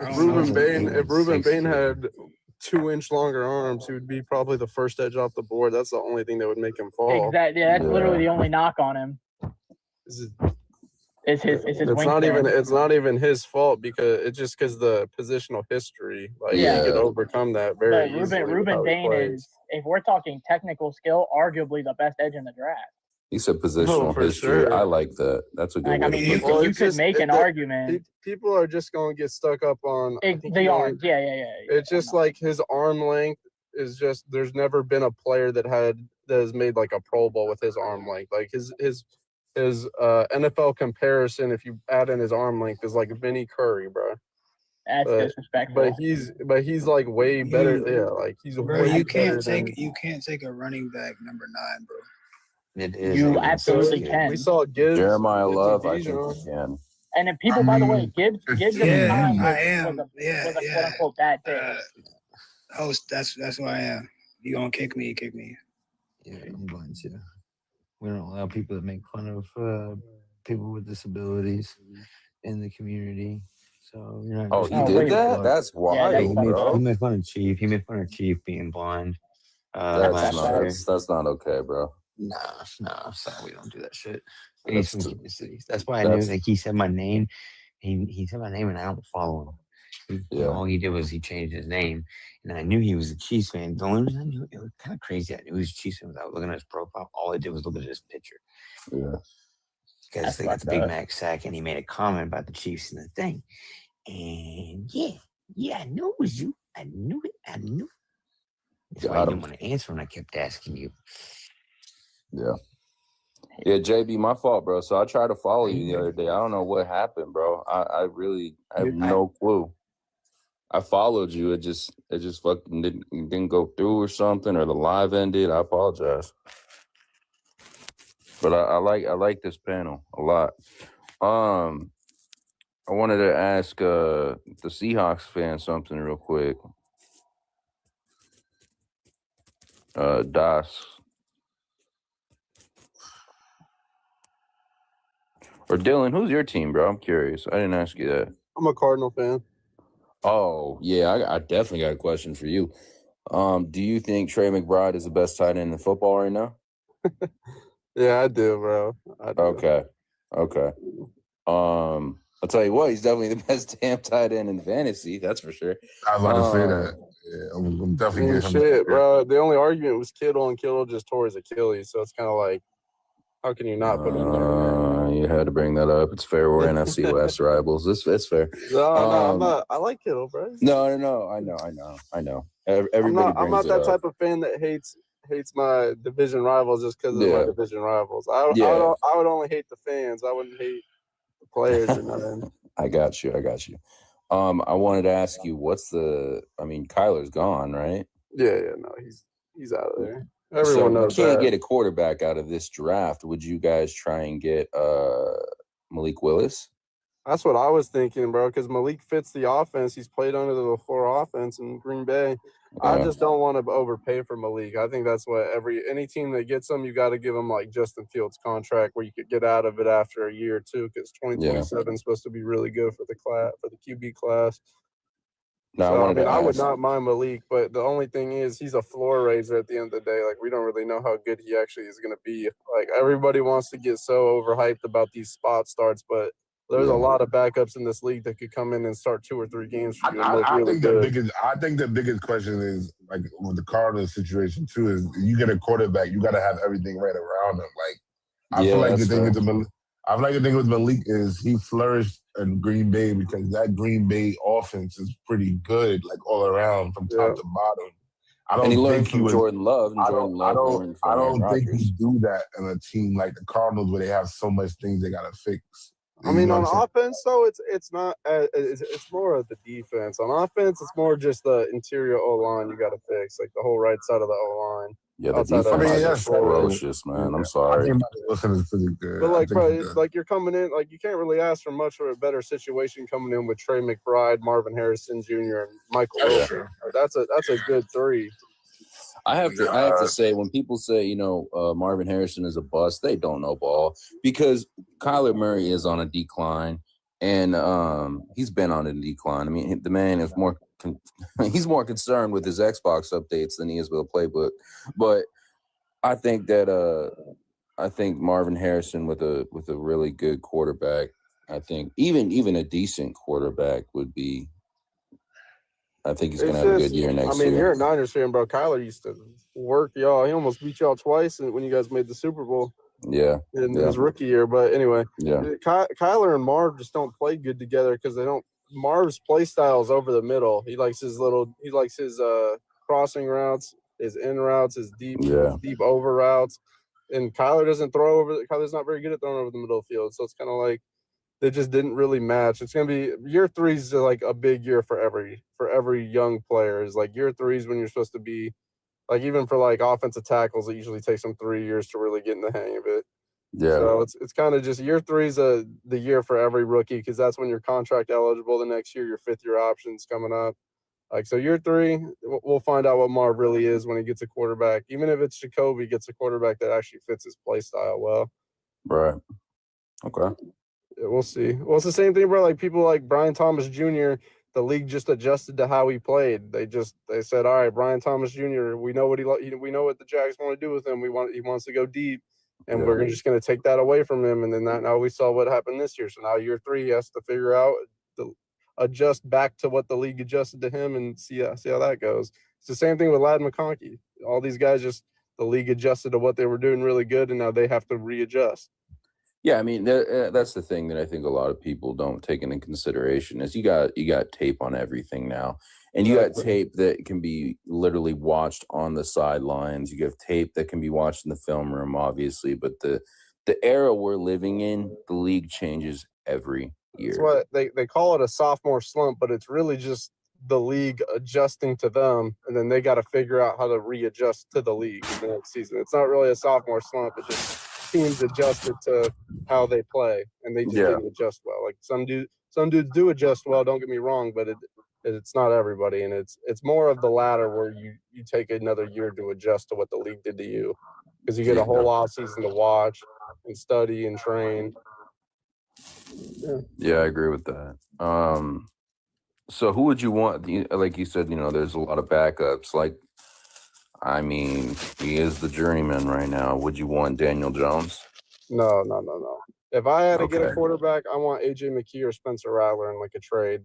If Ruben Bain had 2-inch longer arms, he would be probably the first edge off the board. That's the only thing that would make him fall. Exactly. Yeah, that's literally the only knock on him. It's his It's not even his fault because the positional history. Like, he could overcome that very easily. Ruben Bain is, if we're talking technical skill, arguably the best edge in the draft. He said positional history. Sure. I like that. That's a good way to put you it. could make an argument. People are just going to get stuck up on. They are. Yeah. It's just like his arm length is just. There's never been a player that has made like a Pro Bowl with his arm length. Like his NFL comparison, if you add in his arm length, is like Vinny Curry, bro. That's disrespectful. But he's like way better. Like he's bro. way You can't better take a running back number 9, bro. It is. You absolutely can. We saw Gibbs. Jeremiah Love, I think you can. And then people, by the way, Gibbs at the time was a quote unquote bad thing. Host, that's who I am. You gonna kick me? Kick me. Yeah, I'm going to. We don't allow people to make fun of people with disabilities in the community. So you're not. Oh, he did that? That's wild. He made fun of Chief. He made fun of Chief being blind. That's not okay, bro. Nah. Sorry, we don't do that shit. That's why I knew. Like he said my name. He said my name, and I don't follow him. All he did was he changed his name, and I knew he was a Chiefs fan. The only reason I knew it was kind of crazy. I knew he was a Chiefs fan without looking at his profile. All I did was look at his picture. Yeah. Because they got the Big Mac sack, and he made a comment about the Chiefs and the thing. And I knew it was you. I knew it. That's why I didn't want to answer when I kept asking you. Yeah, JB, my fault, bro. So I tried to follow you the other day. I don't know what happened, bro. I really have no clue. I followed you. It just fucking didn't go through or something, or the live ended. I apologize. But I like this panel a lot. I wanted to ask the Seahawks fan something real quick. Das. Or Dylan, who's your team, bro? I'm curious. I didn't ask you that. I'm a Cardinal fan. Oh, yeah, I definitely got a question for you. Do you think Trey McBride is the best tight end in football right now? Yeah, I do, bro. I do. Okay. I'll tell you what, he's definitely the best damn tight end in fantasy. That's for sure. I was about to say that. Yeah, I'm definitely getting shit, bro. The only argument was Kittle, and Kittle just tore his Achilles, so it's kind of like, how can you not put him there? You had to bring that up. It's fair. We're NFC West rivals. It's fair. No, I'm not. I like Kittle, bro. No. I know. Everybody I'm not that type of fan that hates my division rivals just because of my division rivals. I would only hate the fans. I wouldn't hate the players or nothing. I got you. I wanted to ask you, Kyler's gone, right? Yeah, no, he's out of there. Everyone knows you can't get a quarterback out of this draft. Would you guys try and get Malik Willis? That's what I was thinking, bro, because Malik fits the offense. He's played under the LaFleur offense in Green Bay. I just don't want to overpay for Malik. I think that's what any team that gets him, you got to give him like Justin Fields contract where you could get out of it after a year or two, because 2027 is supposed to be really good for the QB class. No, I would not mind Malik, but the only thing is he's a floor raiser at the end of the day. Like, we don't really know how good he actually is going to be. Like, everybody wants to get so overhyped about these spot starts, but there's a lot of backups in this league that could come in and start 2 or 3 games for you. I think the biggest question is, like, with the Cardinals situation too, is you get a quarterback, you got to have everything right around him. Like, I feel like the thing with Malik is he flourished in Green Bay because that Green Bay offense is pretty good, like all around from top to bottom. And he learned from Jordan Love. I don't think he do that in a team like the Cardinals where they have so much things they got to fix. I mean, on offense, though, it's not. It's more of the defense. On offense, it's more just the interior O-line you got to fix, like the whole right side of the O-line. Yeah, the defense is ferocious, man. I'm sorry. Is pretty good. But like you're coming in, like you can't really ask for much for a better situation coming in with Trey McBride, Marvin Harrison Jr., and Michael Wilson. That's a good 3. I have to say, when people say, Marvin Harrison is a bust, they don't know ball, because Kyler Murray is on a decline, and he's been on a decline. I mean, the man is he's more concerned with his Xbox updates than he is with a playbook. But I think that Marvin Harrison with a really good quarterback, I think even a decent quarterback would be. I think he's going to have a good year next year. I mean, you're a Niners fan, bro. Kyler used to work y'all. He almost beat y'all twice when you guys made the Super Bowl. in his rookie year. But anyway, Yeah. Kyler and Marv just don't play good together because they don't. Marv's play style is over the middle. He likes his crossing routes, his in routes, his deep over routes. And Kyler doesn't throw over. Kyler's not very good at throwing over the middle of the field. So it's kind of like they just didn't really match. It's gonna be year 3 is like a big year for every young player. Is like year 3 is when you're supposed to be like, even for like offensive tackles, it usually takes them 3 years to really get in the hang of it. Yeah. So it's kind of just year 3 is the year for every rookie because that's when you're contract eligible. The next year, your 5th year option's coming up. Like, so year 3, we'll find out what Marv really is when he gets a quarterback. Even if it's Jacoby gets a quarterback that actually fits his play style well. Right. Okay. Yeah, we'll see. Well, it's the same thing, bro. Like people like Brian Thomas Jr., the league just adjusted to how he played. They said, all right, Brian Thomas Jr., we know what we know what the Jags want to do with him. He wants to go deep, and we're just going to take that away from him. And then now we saw what happened this year. So now year 3, he has to figure out adjust back to what the league adjusted to him and see how that goes. It's the same thing with Ladd McConkey. All these guys the league adjusted to what they were doing really good, and now they have to readjust. Yeah, I mean that's the thing that I think a lot of people don't take into consideration is you got tape on everything now, and you got tape that can be literally watched on the sidelines. You have tape that can be watched in the film room, obviously, but the era we're living in, the league changes every year. That's what they call it, a sophomore slump, but it's really just the league adjusting to them, and then they got to figure out how to readjust to the league in the next season. It's not really a sophomore slump. It's just teams adjusted to how they play, and they just didn't adjust well. Like some dudes do adjust well, don't get me wrong, but it's not everybody, and it's more of the latter where you take another year to adjust to what the league did to you because you get a whole off season to watch and study and train. Yeah, I agree with that. So who would you want? Like you said, there's a lot of backups. Like, I mean, he is the journeyman right now. Would you want Daniel Jones? No. If I had to get a quarterback, I want AJ McKee or Spencer Rattler in like a trade,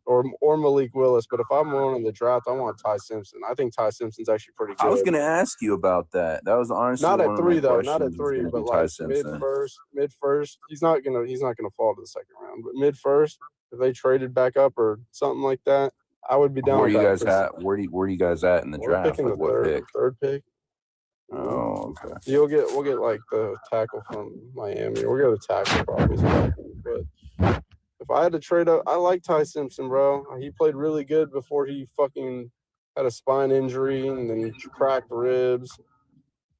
or Malik Willis. But if I'm winning the draft, I want Ty Simpson. I think Ty Simpson's actually pretty good. I was going to ask you about that. That was honestly not one at of 3 my though, questions. not at 3, but Ty like Simpson. mid first. He's not gonna fall to the second round. But mid first, if they traded back up or something like that, I would be down. Where are you guys at? Where are you guys at in the draft? Picking like the third pick. Oh, okay. We'll get like the tackle from Miami. We'll get a tackle probably. But if I had to trade up, I like Ty Simpson, bro. He played really good before he fucking had a spine injury and then he cracked ribs.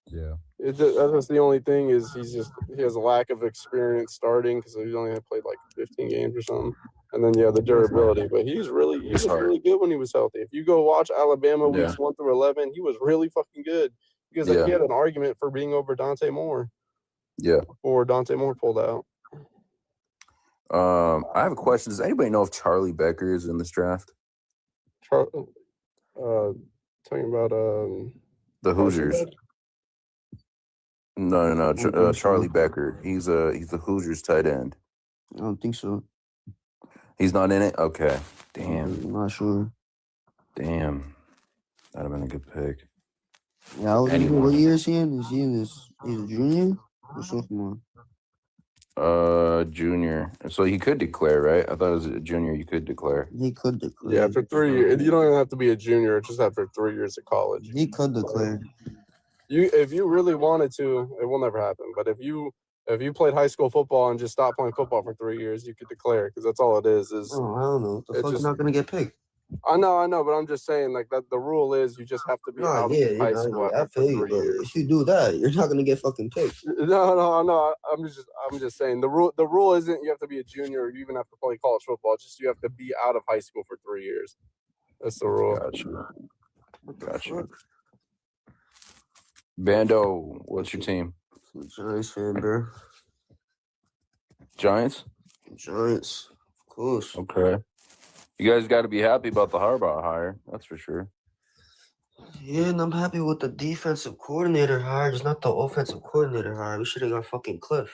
Yeah. That's just the only thing is he has a lack of experience starting because he only had played like 15 games or something. And then the durability, but he was really good when he was healthy. If you go watch Alabama weeks 1 through 11, he was really fucking good because he had an argument for being over Dante Moore. Yeah. Before Dante Moore pulled out. I have a question. Does anybody know if Charlie Becker is in this draft? Talking about the Hoosiers. No. Charlie Becker. He's the Hoosiers tight end. I don't think so. He's not in it? Okay. Damn. I'm not sure. Damn. That'd have been a good pick. Yeah, what year is he in? Is he in he's a junior or sophomore? Junior. So he could declare, right? I thought it was a junior you could declare. He could declare. Yeah, after 3 years. You don't even have to be a junior, just after 3 years of college. He could declare. If you really wanted to, it will never happen. But if you played high school football and just stopped playing football for 3 years, you could declare because that's all it is. I don't know. The fuck's not gonna get picked. I know, but I'm just saying like that. The rule is you just have to be out of high school. I feel you, but if you do that, you're not gonna get fucking picked. No. I'm just saying the rule isn't you have to be a junior or you even have to play college football. It's just you have to be out of high school for 3 years. That's the rule. Gotcha. Bando, what's your team? Giants fan, bro. Giants, of course. Okay. You guys got to be happy about the Harbaugh hire. That's for sure. Yeah, and I'm happy with the defensive coordinator hire, just not the offensive coordinator hire. We should have got fucking Cliff.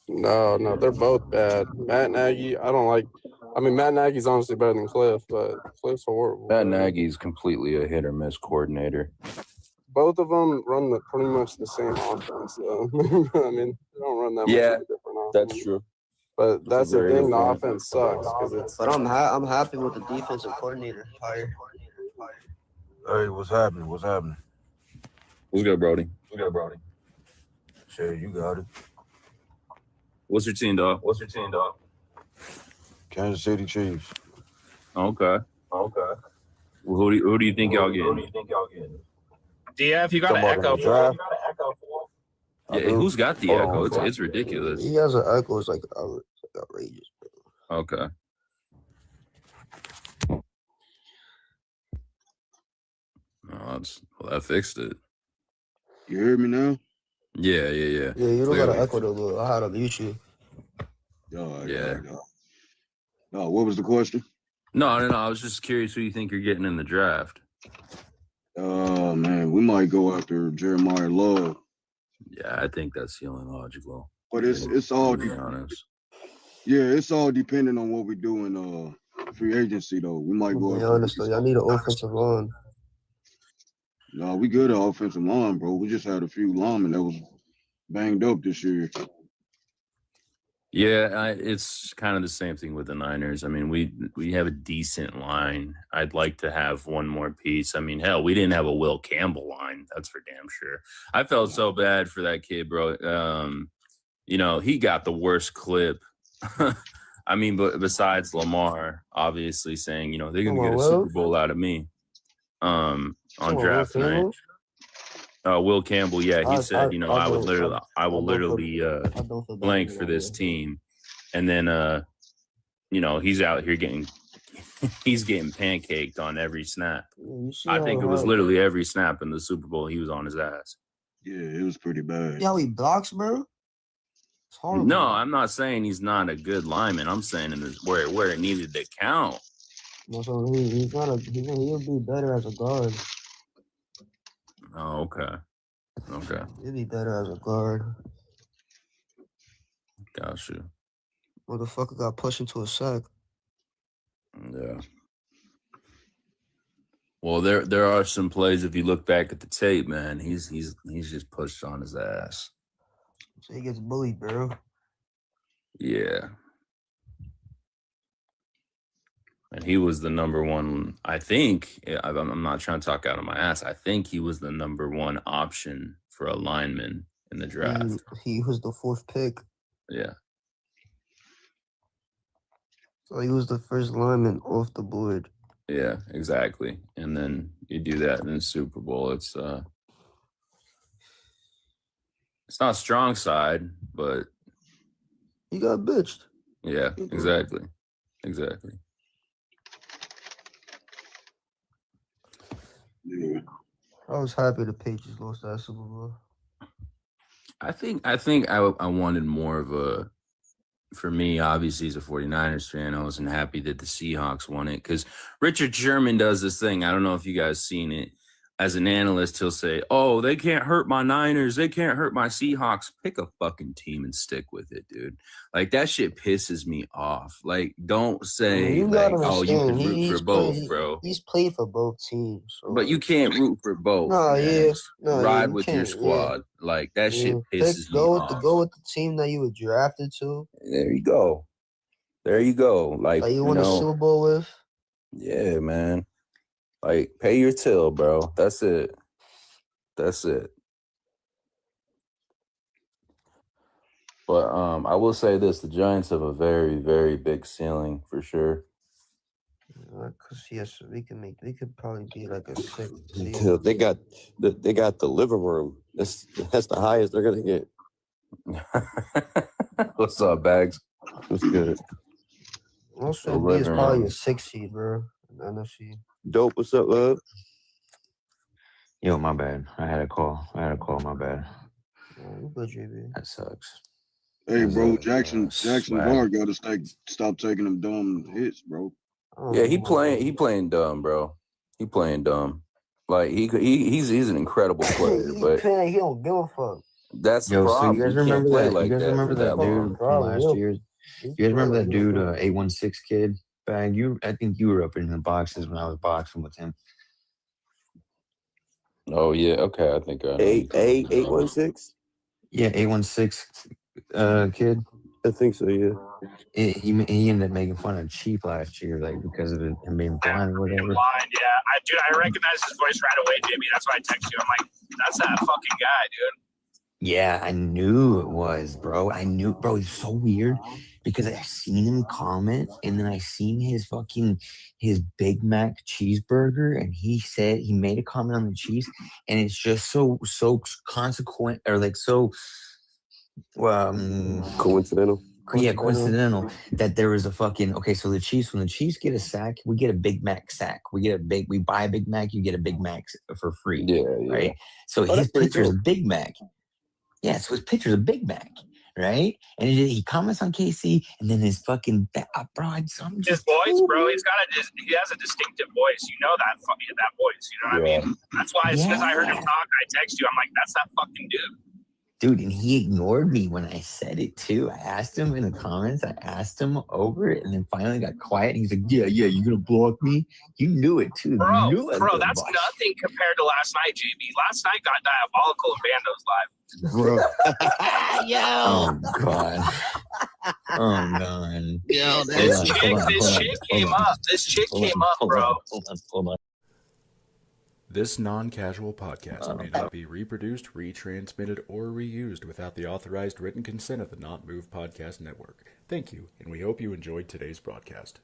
No, they're both bad. Matt Nagy, I don't like. I mean, Matt Nagy's honestly better than Cliff, but Cliff's horrible. Matt Nagy's completely a hit or miss coordinator. both of them run pretty much the same offense. So I mean, they don't run that much of a different offense. That's true. But that's the thing. The offense sucks because it's. But I'm happy with the defensive coordinator hire. Hey, what's happening? What's happening? What's good, Brody? Shit, you got it. What's your team, dog? Kansas City Chiefs. Okay. Well, who do you think y'all getting? DF, you got an echo. Yeah, who's got the echo? It's ridiculous. He has an echo. It's like outrageous, bro. Okay. That fixed it. You heard me now? Yeah. Yeah, you don't got an echo though. I had to mute you. Yeah. No, what was the question? No. I was just curious who you think you're getting in the draft. Oh man, we might go after Jeremiah Love. Yeah, I think that's the only logical. But it's all to be honest. Yeah, it's all depending on what we do in free agency though. We might go after. Honestly, I need an offensive line. No, we good at offensive line, bro. We just had a few linemen that was banged up this year. Yeah, it's kind of the same thing with the Niners. I mean, we have a decent line. I'd like to have one more piece. I mean, hell, we didn't have a Will Campbell line. That's for damn sure. I felt so bad for that kid, bro. He got the worst clip. I mean, but besides Lamar, obviously saying, they're gonna get a Super Bowl out of me. On draft night. Will Campbell, yeah, he said, I will literally blank for this team. And then he's out here getting pancaked on every snap. I think it was literally every snap in the Super Bowl he was on his ass. Yeah, it was pretty bad. Yeah, he blocks, bro. It's horrible. No, I'm not saying he's not a good lineman. I'm saying where it needed to count. So he's not he'll be better as a guard. Oh, okay. He'll be better as a guard. Got you. Motherfucker got pushed into a sack. Yeah. Well, there are some plays. If you look back at the tape, man, he's just pushed on his ass. So he gets bullied, bro. Yeah. And he was the number one, I think, I'm not trying to talk out of my ass. I think he was the number one option for a lineman in the draft. He was the 4th pick. Yeah. So he was the first lineman off the board. Yeah, exactly. And then you do that in the Super Bowl. It's not strong side, but he got bitched. Yeah, exactly. Yeah. I was happy the Patriots lost that Super Bowl. I think I wanted more of a. For me, obviously, as a 49ers fan, I wasn't happy that the Seahawks won it because Richard Sherman does this thing. I don't know if you guys seen it. As an analyst, he'll say, "Oh, they can't hurt my Niners. They can't hurt my Seahawks." Pick a fucking team and stick with it, dude. Like, that shit pisses me off. Like, don't say, you can root for both, bro. He's played for both teams. So. But you can't root for both. Ride with your squad. Yeah. Like, that shit pisses me off. Go with the team that you were drafted to. There you go. Like, you won a Super Bowl with. Yeah, man. Like, pay your till, bro. That's it. But I will say this: the Giants have a very, very big ceiling for sure. Cause yes, we could probably be like a 6. They got the living room. That's the highest they're gonna get. What's up, Bags? What's good? Also, B is probably a 6 seed, bro. NFC. Dope, what's up, love? Yo, my bad. I had a call. My bad. Good, JB. That sucks. Hey, bro, Jackson Hard got to stop taking them dumb hits, bro. Yeah, he playing dumb, bro. He playing dumb. Like he's an incredible player, but he don't give a fuck. That's the problem. So you guys remember that? You guys remember that dude from last year? You guys remember that dude, 816 kid? Bang, I think you were up in the boxes when I was boxing with him. Oh yeah, okay. I think I know. 816. Yeah, 816 kid. I think so. Yeah. He ended up making fun of Chief last year, like because of him being blind or whatever. Blind, yeah. Dude, I recognize his voice right away, Jimmy. That's why I text you. I'm like, that's that fucking guy, dude. Yeah, I knew it was, bro. I knew, bro. It's so weird because I seen him comment, and then I seen his Big Mac cheeseburger, and he made a comment on the cheese, and it's just so consequent or like so Coincidental. yeah, coincidental that there was a fucking okay. So the Chiefs, when the Chiefs get a sack, we get a Big Mac sack. We buy a Big Mac, you get a Big Mac for free. Yeah, right. So his picture is a Big Mac. Yeah, so his picture's a Big Mac, right? And he comments on KC, and then his fucking bro. His voice, bro. He has a distinctive voice. You know that voice. You know what I mean? That's why as soon as I heard him talk, I text you. I'm like, that's that fucking dude. Dude, and he ignored me when I said it too. I asked him in the comments. I asked him over it, and then finally got quiet. And he's like, "Yeah, you gonna block me? You knew it too, bro. You knew That's nothing compared to last night, JB. Last night got diabolical in Bando's live, bro. Yo. Oh god. Oh god. Yo, this chick came up. This chick came up, bro. Hold on. This non-casual podcast may not be reproduced, retransmitted, or reused without the authorized written consent of the Not Move Podcast Network. Thank you, and we hope you enjoyed today's broadcast.